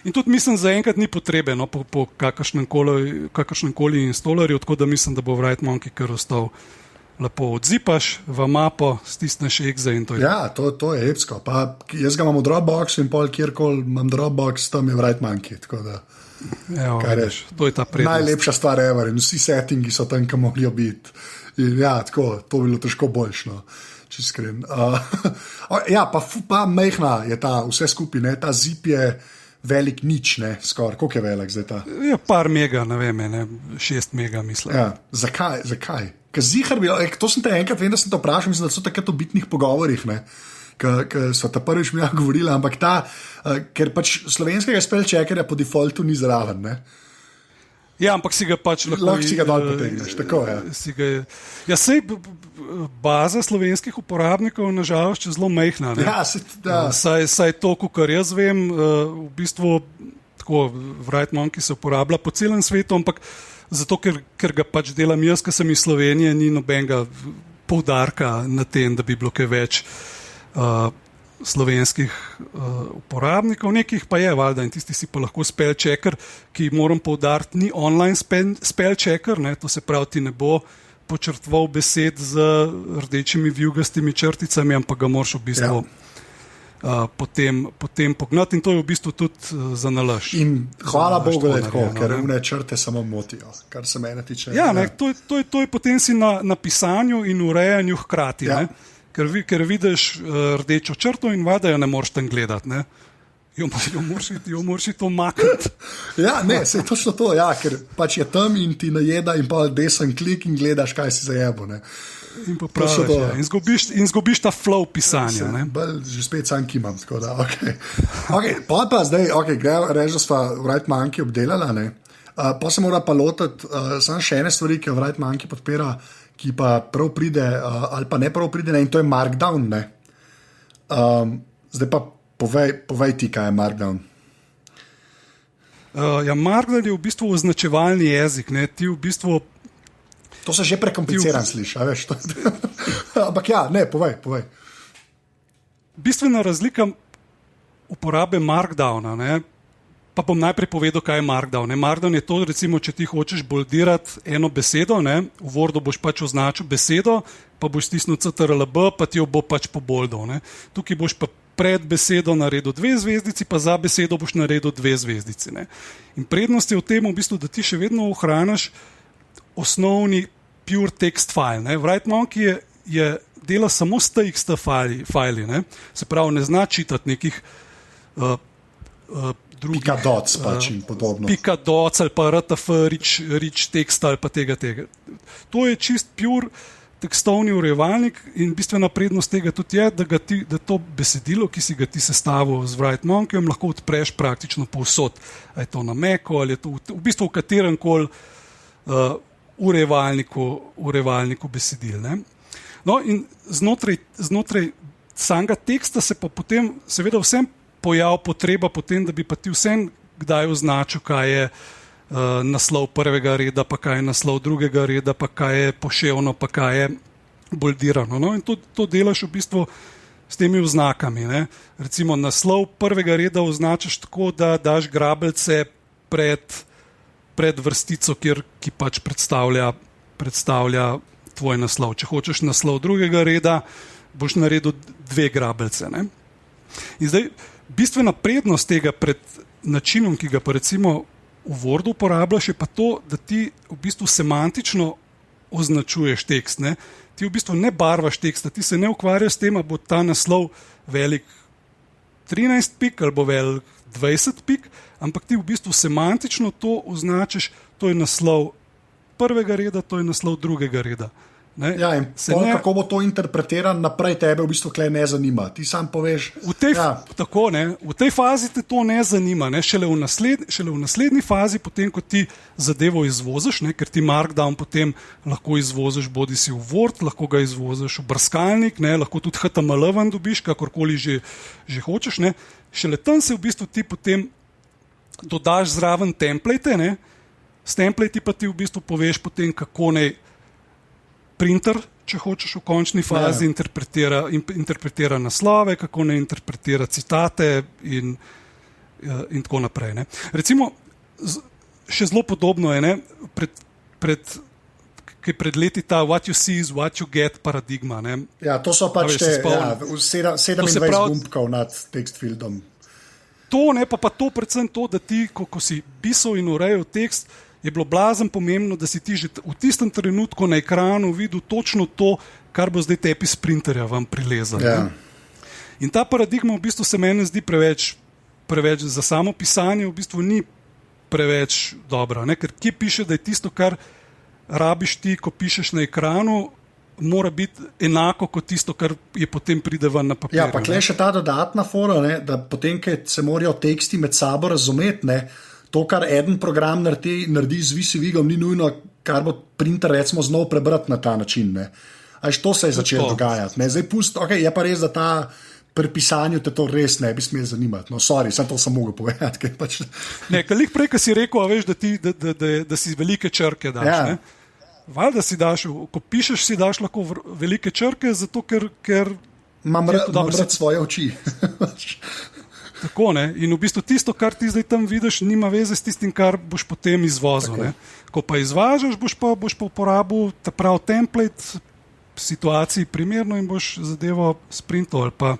In tudi mislim, zaenkrat ni potrebe po kakršnemkoli installerju, tako da mislim, da bo Wright Monkey kar ostal. Lepo odzipaš v mapo, stisneš exe in to je. Ja, to je epsko. Pa jaz ga imam v Dropboxu in pol kjerkoli imam Dropbox, tam je Wright Monkey. To je ta prednost. Najlepša stvar ever in vsi settingi so tam, kam moglijo biti. In tako, to bi bilo težko boljšno, če iskren. Pa mehna je ta vse skupaj, ta zip je velik nič, skoraj. Koliko je velik zdaj ta? Par mega, ne vem, 6 mega mislim. Ja, zakaj? Zihar bilo, to sem te enkrat, vem, da sem to vprašal, mislim, da so takrat v bitnih pogovorih, ki so ta prvič mi govorili, ampak ker pač slovenskega spell checkerja po defaultu ni zraven, Ja, ampak si ga pač lahko si ga dol potegneš, tako je. Sej baza slovenskih uporabnikov nažalost je zelo majhna, Saj to, kar jaz vem, v bistvu tako Wright Monkey se uporablja po celem svetu, ampak zato, ker ga pač delam jaz, ki sem iz Slovenije, ni nobenega poudarka na tem, da bi bilo kaj več slovenskih uporabnikov. Nekih pa je, valjda, in tisti si pa lahko spell checker, ki moram poudariti, ni online spell checker, to se pravi, ti ne bo počrtval besed z rdečimi vijugastimi črticami, ampak ga moraš v bistvu potem pognati in to je v bistvu tudi za nalaž. In hvala Bogu, da je tako, ker one črte samo motijo, kar se mene tiče. To je potem si na pisanju in urejanju hkrati, ker vidiš rdečo črto in vada jo ne moreš tam gledati, Jo moraš to makniti. Se je točno to, ker pač je tam in ti najeda in pa desen klik in gledaš, kaj si zajebo, In popraviš, in zgubiš ta flow pisanja. Že spet sam kimam, tako da, pa zdaj, reč, da sva Wright Monkey obdelala, pa se mora pa lotiti samo še ene stvari, ki jo Wright Monkey podpira, ki pa prav pride, ali pa ne prav pride, ne, in to je Markdown. Ne. Zdaj pa povej ti, kaj je Markdown. Markdown je v bistvu označevalni jezik. Ne. Ti v bistvu... To se že prekompliciran sliši, a veš? Ampak ja, ne, povej. Bistvena razlika uporabe Markdowna, ne, pa bom najprej povedal, kaj je Markdown. Markdown je to, recimo, če ti hočeš boldirati eno besedo, ne, v Wordu boš pač označil besedo, pa boš stisnil CTRL-B, pa ti jo bo pač poboldal. Ne. Tukaj boš pa pred besedo naredil 2 zvezdici, pa za besedo boš naredil 2 zvezdici. Ne. In prednost je v tem, v bistvu, da ti še vedno ohraniš osnovni pure text file. Ne. WriteMonkey je dela samo s TXT fajli, ne. Se pravi, ne zna čitati nekih drugih, pika doc pač in podobno. Pika doc ali pa RTF, rich text ali pa tega. To je čist pure tekstovni urejevalnik in bistvena prednost tega tudi je, da to besedilo, ki si ga ti sestavil z WriteMonkeyjem, lahko odpreš praktično povsod. A je to na Macu ali je to v bistvu v katerem koli urejevalniku besedil. Ne? No in znotraj samega teksta se pa potem seveda vsem pojav potreba potem, da bi pa ti vsem kdaj označil, kaj je naslov prvega reda, pa kaj je naslov drugega reda, pa kaj je poševno, pa kaj je boldirano. No? In to delaš v bistvu s temi oznakami. Ne? Recimo naslov prvega reda označaš tako, da daš grabelce pred vrstico, ki pač predstavlja tvoj naslov. Če hočeš naslov drugega reda, boš naredil 2 grabelce. Ne? In zdaj bistvena prednost tega pred načinom, ki ga pa recimo v Wordu uporabljaš, je pa to, da ti v bistvu semantično označuješ tekst. Ne? Ti v bistvu ne barvaš teksta, ti se ne ukvarjaš s tem, ali bo ta naslov velik 13 pik ali bo velik 20 pik, ampak ti v bistvu semantično to označiš, to je naslov prvega reda, to je naslov drugega reda. Ne? Ja, in kako bo to interpretiran naprej, tebe v bistvu ne zanima. Ti sam poveš. Tako, ne? V tej fazi te to ne zanima. Ne? Šele v naslednji fazi, potem, ko ti zadevo izvoziš, ne? Ker ti Markdown potem lahko izvoziš bodi si v Word, lahko ga izvoziš v brskalnik, ne? Lahko tudi HTML ven dobiš, kakorkoli že hočeš. Ne? Šele tam se v bistvu ti potem dodaš zraven template, ne? S template pa ti v bistvu poveš potem, kako naj printer, če hočeš v končni fazi, interpretira naslove, kako ne interpretira citate in tako naprej. Ne. Recimo, še zelo podobno je, ne, pred leti ta what you see is what you get paradigma. Ne. Ja, to so pač 27 gumbkov nad tekstfieldom. To, ne, pa to predvsem to, da ti, ko si pisal in urejal tekst, je bilo blazen pomembno, da si ti že v tistem trenutku na ekranu videl točno to, kar bo zdaj tebi iz printerja vam prilezalo. Ja. In ta paradigma v bistvu se meni zdi preveč za samo pisanje, v bistvu ni preveč dobra. Ne? Ker kje piše, da je tisto, kar rabiš ti, ko pišeš na ekranu, mora biti enako kot tisto, kar je potem pride ven na papirju. Ja, pa klej še ta dodatna fora, ne? Da potem, ker se morajo teksti med sabo razumeti, ne? To, kar eden program naredi z VCV-gom, ni nujno, kar bo printer recimo znal prebrati na ta način. Ne? Až to se je začelo dogajati. Ne? Zdaj je pa res, da ta pri pisanju te to res ne bi smel zanimati. No, sorry, sem to samo mogel povedati. Pač... Ne, kar prej, ko si rekel, veš, da si velike črke daš. Ja. Ne? Valjda si daš, ko pišeš, si daš lahko velike črke, zato ker imam rad svoje oči. Tako, ne? In v bistvu tisto, kar ti zdaj tam vidiš, nima veze s tistim, kar boš potem izvozil. Okay. Ko pa izvažaš, boš pa uporabil ta prav template situaciji primerno in boš zadevo sprintal ali pa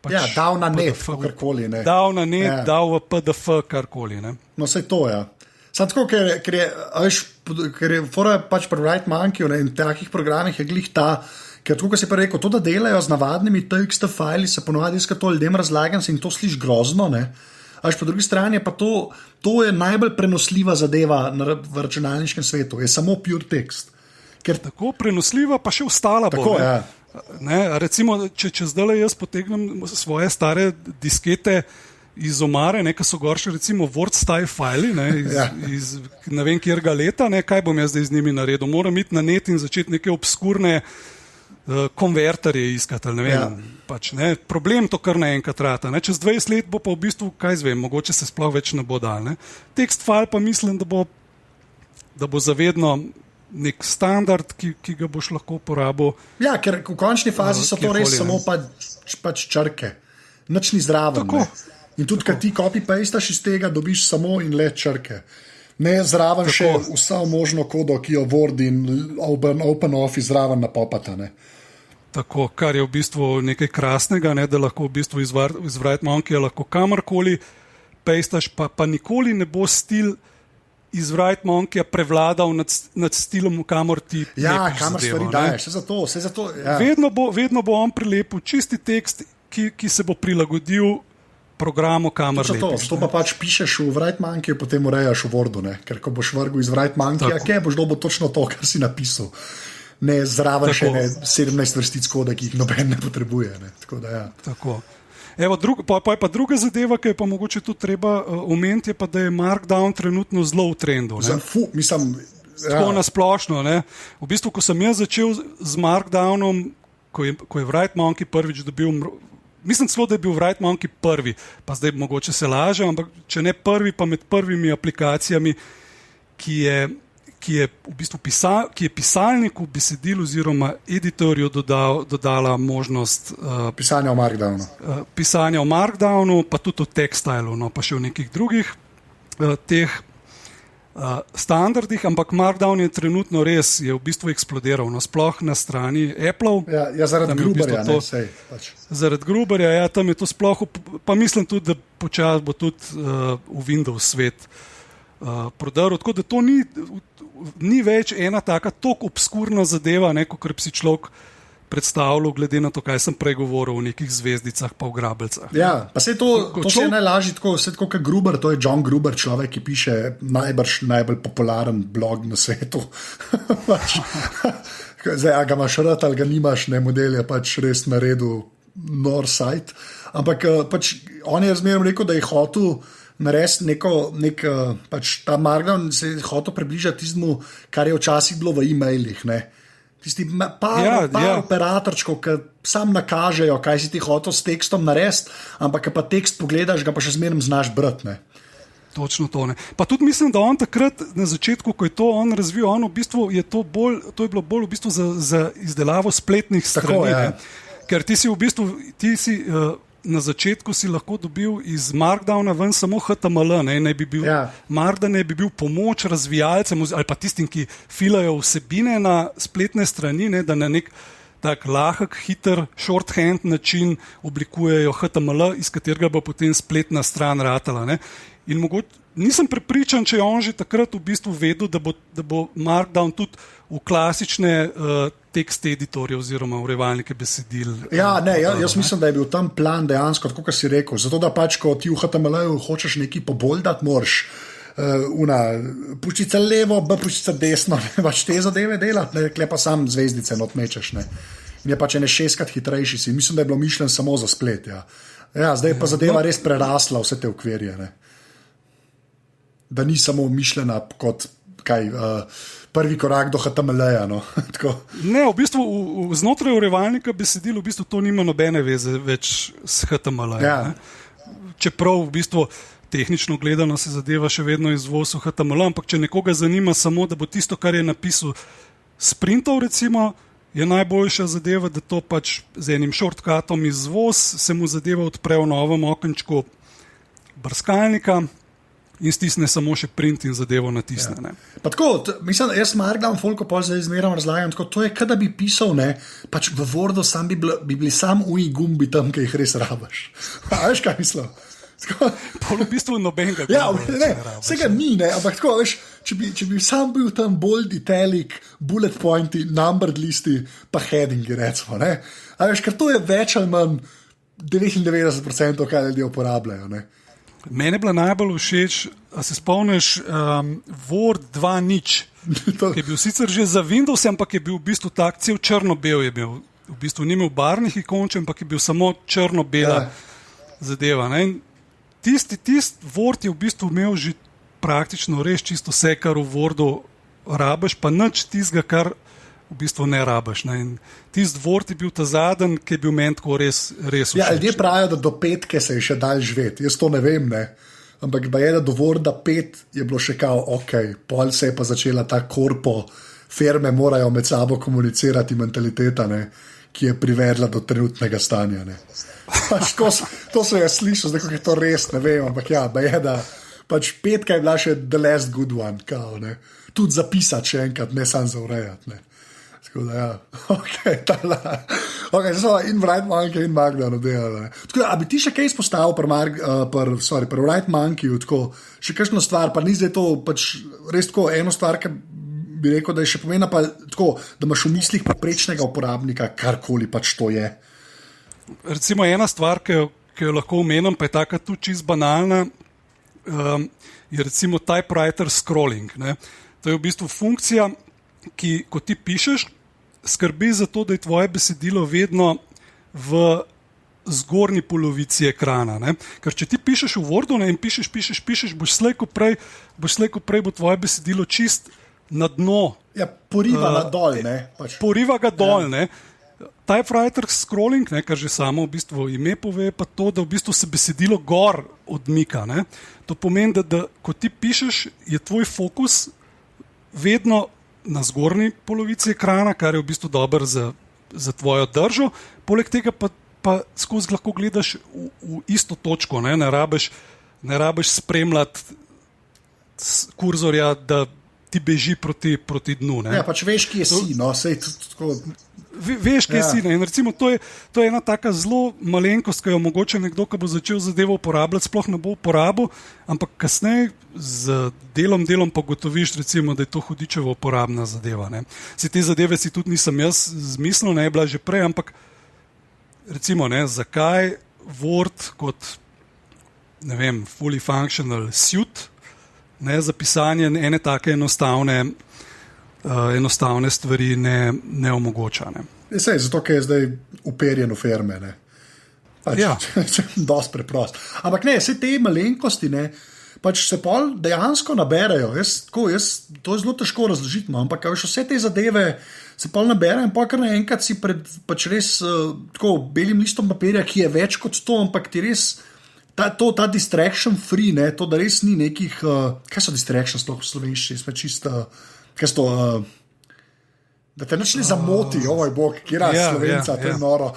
pač ja, dal na net, karkoli. Ne? Dal na net, ja. Dal v PDF, karkoli. Ne? No, sej to, ja. Sam tako, ker je fora pač pri WriteMonkeyju in takih programih je glih ta. Ker tako, kot si pa rekel, to, da delajo z navadnimi TXT fajli, se ponovadi iskati to ljudem razlagam se in to sliši grozno, ne? Až po drugi strani je pa to je najbolj prenosljiva zadeva v računalniškem svetu, je samo pure text. Ker tako prenosljiva, pa še ostala bo. Tako, ja. Ne? Recimo, če zdaj jaz potegnem svoje stare diskete iz omare, ki so gorše, recimo WordStyle fajli, iz ne vem kjerga leta, kaj bom jaz zdaj z njimi naredil. Moram iti na net in začeti neke obskurne konverterje iskati. Ne vem, problem to kar naenkrat rata. Čez 20 let bo pa v bistvu, kaj zvem, mogoče se sploh več ne bo dal. Text file pa mislim, da bo zavedno nek standard, ki ga boš lahko uporabil. Ja, ker v končni fazi so to res samo pač črke. Nič ni zraven. In tudi, kad ti copy-pastaš iz tega, dobiš samo in le črke. Ne zraven še vsa možno kodo, ki jo Word in OpenOffice zraven napopata. Tako, kar je v bistvu nekaj krasnega, da lahko v bistvu iz WriteMonkeyja lahko kamorkoli pastaš, pa nikoli ne bo stil iz WriteMonkeyja prevladal nad stilom, kamor ti kamor stvari daješ. Vse zato, ja. Vedno bo on prilepil čisti tekst, ki se bo prilagodil programu, kamor lepiš. To pa pač pišeš v WriteMonkeyju, potem urejaš v Wordu, ker ko boš vrgel iz WriteMonkeyja, boš dobil točno to, kar si napisal. Ne zraven še 17 vrstic koda, ki jih noben ne potrebuje. Tako da, ja. Tako. Evo, pa je pa druga zadeva, ki je pa mogoče tudi treba omeniti, je pa, da je Markdown trenutno zelo v trendu. Tako nasplošno. V bistvu, ko sem jaz začel z Markdownom, ko je WriteMonkey prvič dobil, mislim celo, da je bil WriteMonkey prvi, pa zdaj mogoče se laže, ampak če ne prvi, pa med prvimi aplikacijami, ki je v bistvu pisalniku besedil oziroma editorju dodala možnost pisanja v Markdownu, pa tudi v Textilu, pa še v nekih drugih teh standardih, ampak Markdown je trenutno res, je v bistvu eksplodiral, sploh na strani Apple. Ja, zaradi Gruberja, zaradi Gruberja, tam je to sploh, pa mislim tudi, da počasi bo tudi v Windows svet prodrl, tako da to ni več ena taka tok obskurna zadeva, kot bi si človek predstavljal, glede na to, kaj sem prej govoril o nekih zvezdicah pa v grabljicah. Ja, pa se to se je najlažje, tako kot Gruber, to je John Gruber, človek, ki piše najbolj popularen blog na svetu. Zdaj, a ga imaš rad ali ga nimaš, model je pač res naredil nor sajt, ampak pač on je zmeraj rekel, da je hotel narediti pač ta Markdown se je hotel približati tistemu, kar je včasih bilo v e-mailih, tisti par operatorčkov, ki sam nakažejo, kaj si ti hotel s tekstom narediti, ampak pa tekst pogledaš, ga pa še zmeraj znaš brati. Točno to. Pa tudi mislim, da on takrat na začetku, ko je to on razvil, v bistvu je to je bilo bolj v bistvu za izdelavo spletnih strani. Ker ti si v bistvu na začetku si lahko dobil iz Markdowna ven samo HTML, Markdown bi bil pomoč razvijalcem ali pa tistim, ki filajo vsebine na spletne strani, da na nek tak lahek, hiter, shorthand način oblikujejo HTML, iz katerega bo potem spletna stran ratala. In mogoče nisem prepričan, če je on že takrat v bistvu vedel, da bo Markdown tudi v klasične tekst editorje oziroma urejevalnike besedil. Jaz mislim, da je bil tam plan dejansko, tako kot si rekel, zato da pač, ko ti v HTML-ju hočeš nekaj poboldati, moraš puščica levo, puščica desno, pač te zadeve delati, pa sam zvezdice odmečeš. In je pač 6-krat hitrejši si. Mislim, da je bilo mišljen samo za splet. Zdaj pa zadeva res prerasla vse te okvirje. Da ni samo mišljena kot prvi korak do HTML-ja. Ne, v bistvu znotraj urejevalnika besedil v bistvu to nima nobene veze več s HTML-jem. Čeprav v bistvu tehnično gledano se zadeva še vedno izvoz v HTML, ampak če nekoga zanima samo, da bo tisto, kar je napisal, sprintov recimo, je najboljša zadeva, da to pač z enim shortcutom izvoz se mu zadeva odpre v novem okenčku brskalnika in stisne samo še print in zadevo natisne. Pa tako, mislim, jaz Markdown folko pol zdaj zmeram razlagam, tako, to je, kada bi pisal, pač v Wordu bi bili sam uji gumbi tam, ki jih res rabaš. Veš, kaj mislim? Pol v bistvu nobenega vsega ni, ampak tako, veš, če bi sam bil tam bold, italic, bullet pointi, numbered listi, pa headingi, recimo, A veš, ker to je več ali manj 99%, kaj ljudje uporabljajo, Mene je bila najbolj všeč, a se spomniš, Word 2.0, ki je bil sicer že za Windows, ampak je bil v bistvu tak cel črno-bel je bil. V bistvu ni imel barvnih ikončev, ampak je bil samo črno-bela zadeva. tisti Word je v bistvu imel že praktično res čisto vse, kar v Wordu rabiš, pa nič tistega, kar v bistvu ne rabiš. Ne? In tisti Word je bil ta zadnji, ki je bil meni tako res všeč. Ja, ljudje pravijo, da do 5 se je še dal živeti. Jaz to ne vem, ne. Ampak do Worda 5 je bilo še kao, ok, pol se je pa začela ta korpo, firme morajo med sabo komunicirati, mentaliteta, ne, ki je privedla do trenutnega stanja. Ne. Pač to so jaz slišal, zdaj kako je to res, ne vem, ampak ja, da pač 5 je bila še the last good one, kao, ne. Tudi zapisati še enkrat, ne samo zaurejati. Ne. Tako da, ja, ok, so in Wright Monkey in Magda delali. Tako da, a bi ti še kaj izpostavil pri Wright Monkeyju, tako, še kakšno stvar, pa ni zdaj to pač res tako eno stvar, ki bi rekel, da je še pomena, pa tako, da imaš v mislih poprečnega uporabnika, karkoli pač to je. Recimo ena stvar, ki jo lahko omenim, pa je taka tudi čist banalna, je recimo typewriter scrolling. Ne? To je v bistvu funkcija, ki, ko ti pišeš, skrbi za to, da je tvoje besedilo vedno v zgornji polovici ekrana. Ne? Ker če ti pišeš v Wordu, ne, in pišeš, boš slej ko prej bo tvoje besedilo čist na dno. Ja, poriva ga dol, ne? Pač. Poriva ga dol, ja. Ne? Typewriter scrolling, ne, kar že samo v bistvu ime pove, pa to, da v bistvu se besedilo gor odmika. Ne? To pomeni, da ko ti pišeš, je tvoj fokus vedno na zgornji polovici ekrana, kar je v bistvu dobro za tvojo držo. Poleg tega pa skozi lahko gledaš v isto točko. Ne rabiš spremljati kurzorja, da ti beži proti dnu. Ne? Ja, pač veš, kje si. No, sej tako... Veš, kje si. Ne? In recimo, to je ena taka zelo malenkost, ki jo mogoče nekdo, ki bo začel zadevo uporabljati, sploh ne bo uporabil, ampak kasneje z delom pa gotoviš, recimo, da je to hudičevo uporabna zadeva. Ne? Te zadeve si tudi nisem jaz zmislil, ne je bila že prej, ampak recimo, ne, zakaj Word kot, ne vem, fully functional suite, ne, za pisanje ene take enostavne stvari ne omogoča. Ne. Zato, ker je zdaj uperjen v firme. Ne. Pač, ja. Dost preprost. Ampak ne, vse te malenkosti, ne, pač se pol dejansko naberajo. To je zelo težko razložiti, no, ampak vse te zadeve se pol naberajo in kar naenkrat si pred pač res tako belim listom papirja, ki je več kot to, ampak ti res ta distraction free, ne, to, da res ni nekih, kaj so distractions v slovenščini, smo čisto, kaj so to, da te nič ne zamoti, oj bog, kjer je Slovenca, to je noro.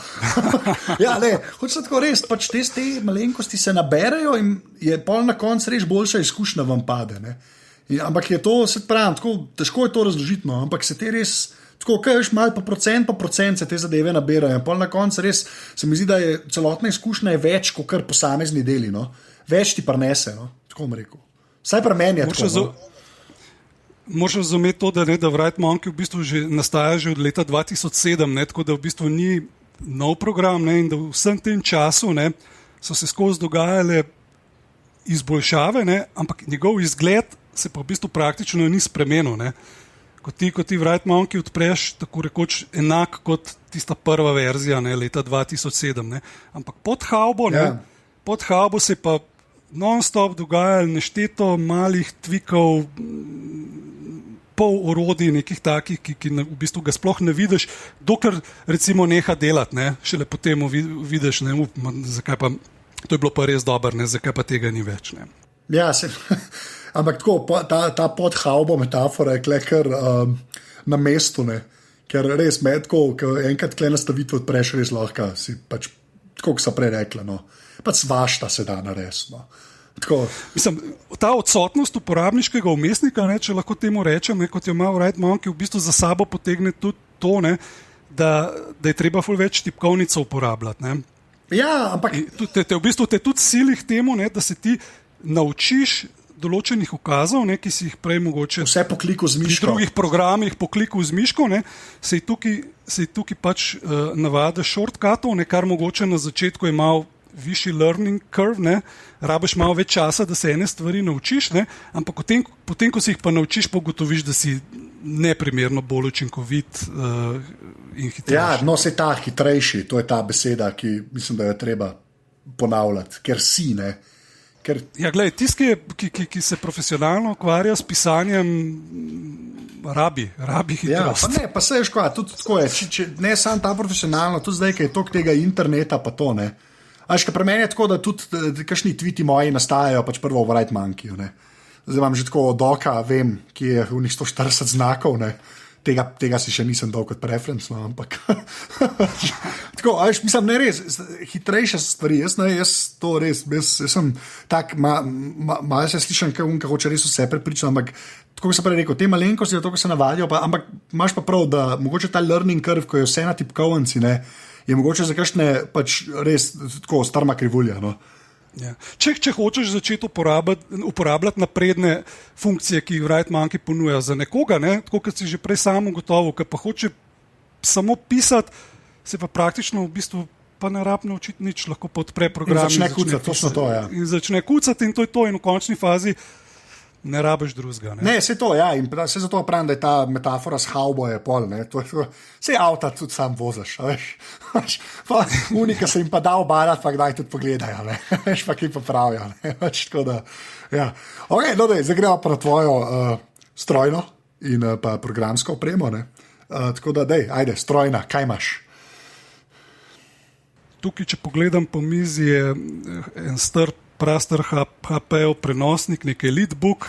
Ja, ne, hoče tako res, pač te malenkosti se naberajo in je pol na koncu res boljša izkušnja vam pade, ne. Ampak je to, se pravim, tako težko je to razložiti, no, ampak se te res, tako, kaj veš, malo po procent se te zadeve naberajo. Pol na koncu res se mi zdi, da je celotna izkušnja je več, kot kar posamezni deli, no. Več ti prinese, no, tako bom rekel. Vsaj pri meni je tako, no. Moraš razumeti to, da Wright Monkey v bistvu nastaja že od leta 2007, ne, tako da v bistvu ni nov program, ne, in da v vsem tem času, ne, so se skozi dogajale izboljšave, ne, ampak njegov izgled se pa v bistvu praktično ni spremenil. Ne. Ko ti Wright Monkey odpreš, tako rekoč enak kot tista prva verzija, ne, leta 2007. Ne. Ampak pod havbo se pa non-stop dogajalo nešteto malih tvikov, pol orodij, nekih takih, ki v bistvu ga sploh ne vidiš, dokler recimo neha delati, ne, šele potem vidiš, ne, zakaj pa, to je bilo pa res dobro, ne, zakaj pa tega ni več. Ne. Ja, ampak tako, ta pod havbo metafora je kar na mestu, ne, ker res tako, enkrat kle nastavitev odpreš, res lahko si pač, tako kot so prej rekla, no, pač svašta se da narediti, no. Mislim, ta odsotnost uporabniškega vmesnika, ne, če lahko temu rečem, ne, kot jo ima Wright Monkey, v bistvu za sabo potegne tudi to, ne, da je treba ful več tipkovnico uporabljati. Ne. Ja, ampak v bistvu te tudi sili k temu, ne, da se ti naučiš določenih ukazov, ne, ki si jih prej mogoče vse po kliku z miško. V drugih programih po kliku z miško, ne, se je tukaj pač navada shortcutov, ne, kar mogoče na začetku je malo višji learning curve, ne, rabiš malo več časa, da se ene stvari naučiš, ne, ampak potem, ko si jih pa naučiš, pogotoviš, da si neprimerno bolj učinkovit in hitrejši. Ja, no, se ta hitrejši, to je ta beseda, ki mislim, da jo treba ponavljati, ker si, ne. Ja, glej, tisti, ki se profesionalno ukvarja s pisanjem, rabi hitrost. Ja, pa se je škoda, tudi tako je. Ne samo ta profesionalno, tudi zdaj, ki je toliko tega interneta, pa to ne. Ajška, pri meni je tako, da tudi kakšni tviti moji nastajajo pač prvo v Write-Monkeyju. Zdaj imam že tako od oka, vem, ki je v njih 140 znakov, ne. Tega si še nisem dal kot preference, no, ampak tako, mislim, ne res, hitrejše stvari, jaz sem tak, malo se slišam, kaj hoče res vse prepričati, ampak tako se prej rekel, te malenkosti, to, ko se navadijo, ampak imaš pa prav, da mogoče ta learning curve, ko je vse na tipkovnici, ne, je mogoče za kakšne pač res tako strma krivulja, no. Ja. Če hočeš začeti uporabljati napredne funkcije, ki jih Write-Monkey ponuja za nekoga, ne, tako kot si že prej sam ugotovil, ki pa hoče samo pisati, se pa praktično v bistvu pa ne rabi naučiti nič, lahko pa odpre program in začne kucati, točno to, ja. In začne kucati in to je to, in v končni fazi ne rabiš drugega. Ne, se to, ja, in se zato pravim, da je ta metafora s havboje pol, ne, se avta tudi sam vozaš, veš, pa unika se jim pa da obarati, pa kdaj tudi pogledajo, ne, veš, pa ki pa pravijo, ne, veš, tako da, ja. Ok, no dej, zdaj gremo pa na tvojo strojno in pa programsko opremo, ne, tako da dej, ajde, strojna, kaj imaš? Tukaj, če pogledam po mizi, je en prastar HP-ov prenosnik, nek EliteBook,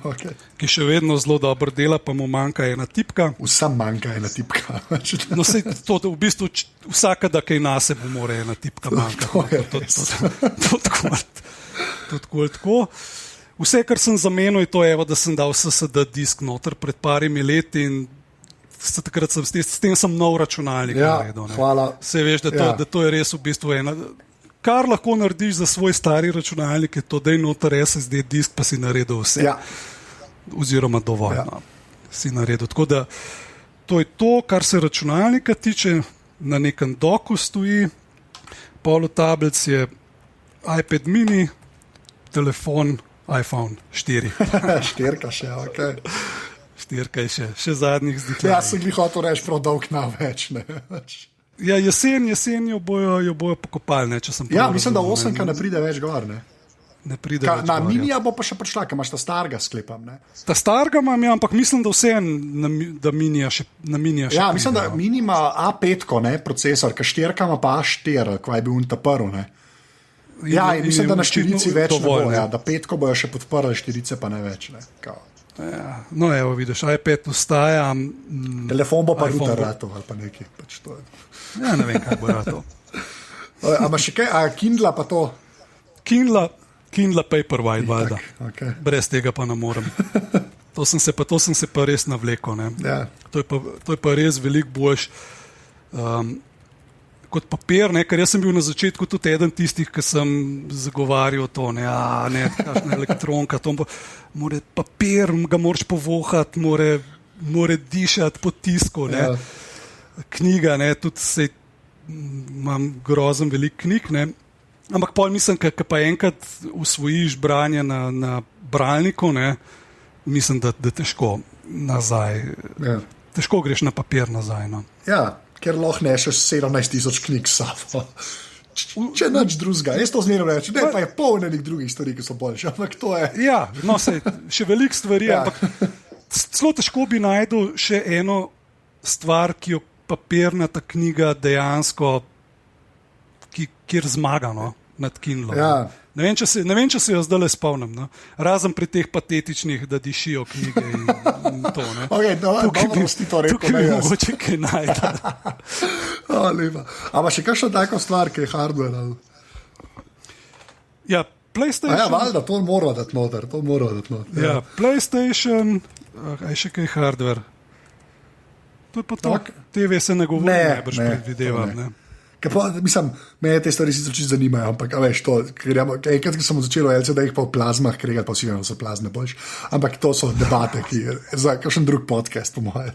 okay. Ki še vedno zelo dobro dela, pa mu manjka ena tipka. Vsem manjka ena tipka. No, sej, to v bistvu vsaka, da kaj na sebi mora ena tipka manjkati. To tako. Vse, kar sem zamenil, je to, evo, da sem dal SSD disk noter pred parimi leti in takrat s tem sem nov računalnik naredil. Hvala. Se veš, da to je res v bistvu ena... Kar lahko narediš za svoj stari računalnik, je to, da je noter SSD disk, pa si naredil vse. Ja. Oziroma dovolj, si naredil. Tako da to je to, kar se računalnika tiče, na nekem doku stoji, polu tablic je iPad mini, telefon, iPhone 4. Štirka še, ok. Štirka je še zadnjih zdihljav. Ja, sem jih hotel reči prav dolg na več, ne. Ja, jesen jo bojo pokopali, ne, če sem ja, mislim, da 8 ne pride več gor, ne. Ne pride več na gor, minija bo pa še prišla, ker imaš ta starega, sklepam, ne. Ta starega imam, ja, ampak mislim, da vse da minija še ja, mislim, da mini ima A5, ne, procesor, ker 4 ima pa A4, kva je bil ta prv, ne. Ja, in mislim, da na 4 več dovolj, ne bo, ja, da 5 bojo še podprli, 4 pa ne več, ne. Ja, no, evo, vidiš, iPad ostaja. Telefon bo pa router ratov ali pa nekaj. Pač to je. Ja, ne vem, kaj bo ratov. A imaš še kaj? A Kindla pa to? Kindla Paperwhite, valjda. Okay. Brez tega pa ne morem. To sem se pa res navlekel, ne. Ja. To je pa res veliko boljš kot papir, ne, ker jaz sem bil na začetku tudi eden tistih, ki sem zagovarjal to, kakšna elektronka, to more papir, ga moraš povohati, more dišati po tisku, ne. Ja. Knjiga, ne, tudi imam grozen veliko knjig, ne. Ampak pol mislim, ker pa enkrat usvojiš branje na bralniku, ne, mislim, da težko nazaj. Ja. Težko greš na papir nazaj, no. Ja. Ker lahko nešeš 17,000 knjig sabo. Če nič drugega. Jaz to zmerno rečem. Ne, pa je polno nekih drugih stvari, ki so boljše. Ampak to je... Ja, no, sej, še veliko stvari, ja. Ampak zelo težko bi najdel še eno stvar, ki jo papirnata knjiga dejansko, kjer zmaga, no, nad Kindlom. Ja. Ne vem, če se jo zdaj le spomnim. No? Razen pri teh patetičnih, da dišijo knjige in to. Ne? Okay, tukaj bi mogoče kaj najdel. Ampak še kakšna taka stvar, ki je hardware? Ja, PlayStation. Ja, valjda, to mora dati noter. Ja, PlayStation, aj še kaj hardware. To je pa to. TV se ne govori, najbrž predvidevam. Ne. Pa, mislim, me te stvari sicer čisto zanimajo, ampak veš to, enkrat, ko sem začel LCD, jih pa v plazmah kregati, pa vsi vemo, da so plazme boljš, ampak to so debate, ki je za kakšen drug podcast, po moje.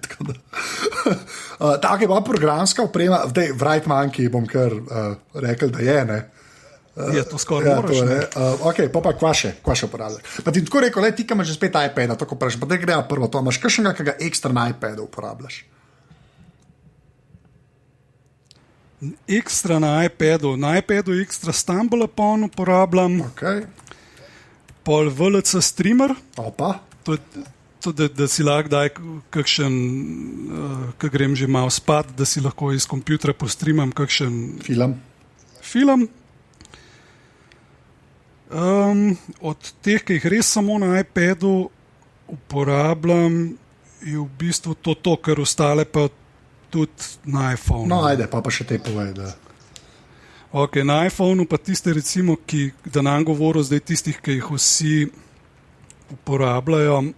Tako je pa programska oprema, v Write-Monkey bom kar rekel, da je, ne. Je to skoraj moraš, ne. Ok, pa kva še uporabljati. Pa ti tako rekel, ti imaš že spet iPad, tako praviš, pa da gremo prvo to, imaš kakšnega, ki ga ekstra na iPadu uporabljaš? Ekstra na iPadu ekstra StumbleUpon uporabljam. Okay. pol VLC streamer. Opa. To je, da si lahko daj kakšen, ko grem že malo spat, da si lahko iz kompjutra postreamam kakšen film. Od teh, ki jih res samo na iPadu uporabljam, je v bistvu to, kar ostale pa tudi na iPhonu. No, ajde, pa še te povej, da. Ok, na iPhonu pa tiste, recimo, da nam govorim zdaj tistih, ki jih vsi uporabljajo.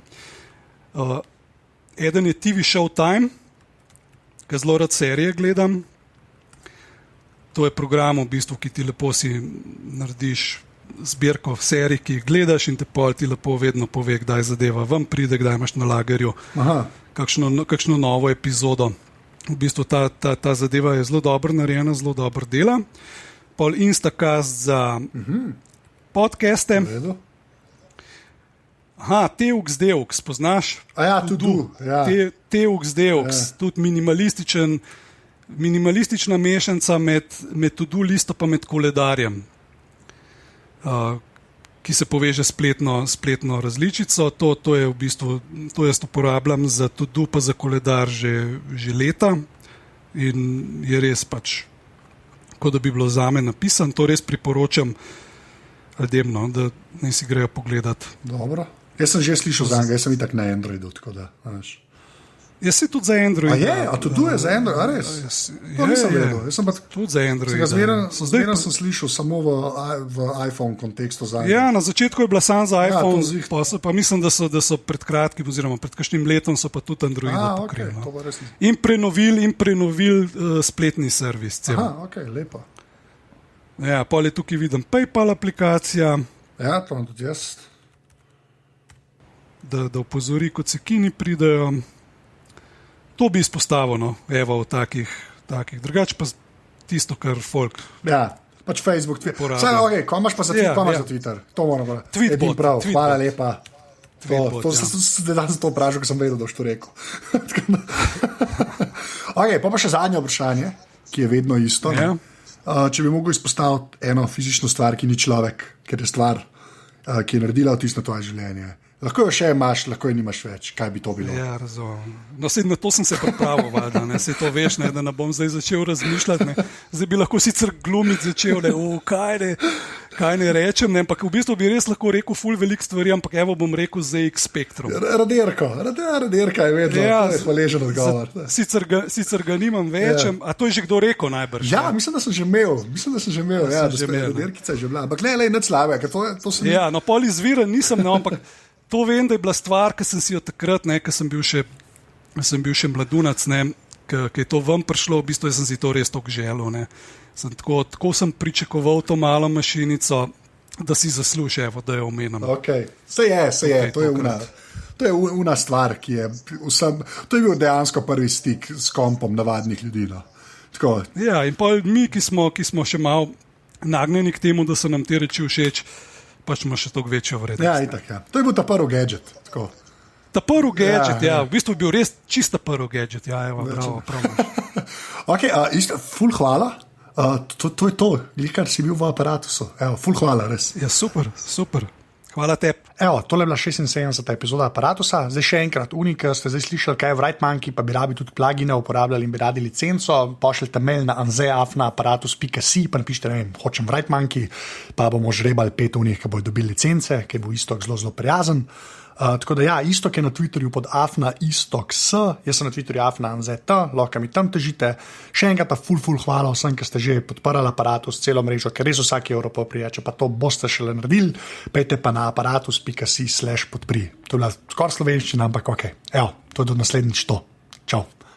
Eden je TV Showtime, ki zelo rad serije gledam. To je program, v bistvu, ki ti lepo si narediš zbirko serij, ki jih gledaš in te pol ti lepo vedno pove, kdaj zadeva ven pride, kdaj imaš na lagerju kakšno novo epizodo. V bistvu ta zadeva je zelo dobro narejena, zelo dobro dela. Pol Instacast za podcaste. TUX, poznaš? TUX, tudi minimalistična mešanca med to-do listo pa med koledarjem, ki se poveže spletno različico. To je v bistvu, to jaz uporabljam za to-do pa za koledar že leta in je res pač, kot da bi bilo zame napisan. To res priporočam ljudem, no, da ne si grejo pogledat. Dobro. Jaz sem že slišal za njega, jaz sem itak na Androidu, tako da, veš. Jaz sem tudi za Android. A to je za Android, a res? To nisem vedel. Jaz sem pa tudi za Android. Zmeraj sem slišal samo v iPhone kontekstu za Android. Ja, na začetku je bila samo za iPhone, pa mislim, da so pred kratkim oziroma pred kakšnim letom so pa tudi Android pokrili. In prenovil spletni servis. Lepo. Ja, pol je tukaj vidim PayPal aplikacija. Ja, to imam tudi jaz. Da opozori, kot se kini pridejo. To bi izpostavil, no, evo, v takih. Drugače pa tisto, kar folk. Ja, pač Facebook, Twitter. Ko imaš pa za Twitter, to moram pa. Tweetbot. Hvala lepa. To sem danes to vprašal, ko sem vedel, da boš to rekel. Pa še zadnje vprašanje, ki je vedno isto. Ja. Če bi mogel izpostaviti eno fizično stvar, ki ni človek, ker je stvar, ki je naredila vtis na tvoje življenje. Lahko jo še imaš, lahko jo nimaš več. Kaj bi to bilo? Ja, razumem. No, na to sem se pripravil, se to veš, ne, da ne bom zdaj začel razmišljati. Ne. Zdaj bi lahko sicer glumiti začel, kaj ne rečem, ne, ampak v bistvu bi res lahko rekel ful veliko stvari, ampak evo bom rekel ZX Spectrum. Raderka je vedno, to je hvaležen odgovor. Sicer ga nimam več, a to je že kdo rekel najbrž? Ja, mislim, da sem že imel, da Raderkica je že bila, ampak ne, nič slabe, ker to sem... Ja, no, pol izviren nisem, no, ampak to vem, da je bila stvar, ki sem si jo takrat, ko sem bil še mladunac, ki je to ven prišlo, v bistvu sem si to res tako želel. Tako sem pričakoval to malo mašinico, da si zasluži, da jo omenim. Se je, to je una stvar, ki je vsem, to je bil dejansko prvi stik s kompom navadnih ljudi. No. Ja, in pa mi, ki smo še malo nagnjeni k temu, da so nam te reči všeč, pač ima še toliko večjo vrednost. Ja, itak, ja. To je bil ta prvi gadget. Tako. Ta prvi gadget, ja. V bistvu je bil res čista prvi gadget. Ja, evo, bravo. Ful hvala. To je to, kar si bil v aparatusu. Evo, ful hvala, res. Ja, super. Hvala tebi. Evo, tole je bila 76. epizoda Aparatusa. Zdaj še enkrat, unika, ste zdaj slišali, kaj je WriteMonkey, pa bi rabi tudi plugine uporabljali in bi radi licenco. Pošljite mail na anze@aparatus.si, pa napišite, ne vem, hočem WriteMonkey, pa bomo žrebali 5 unih, ki bodo dobili licence, ki bo Istok zelo prijazen. Tako da ja, Istok je na Twitterju pod @istoks, jaz sem na Twitterju @anzet, lahko mi tam težite. Še enkrat pa ful hvala vsem, ki ste že podprli Aparatus, celo mrežo, ker res vsak evro poprije, če pa to boste šele naredili, pejte pa na aparatus.si/podpri. To je bila skoraj slovenščina, ampak ok. Evo, to je do naslednjič to. Čau.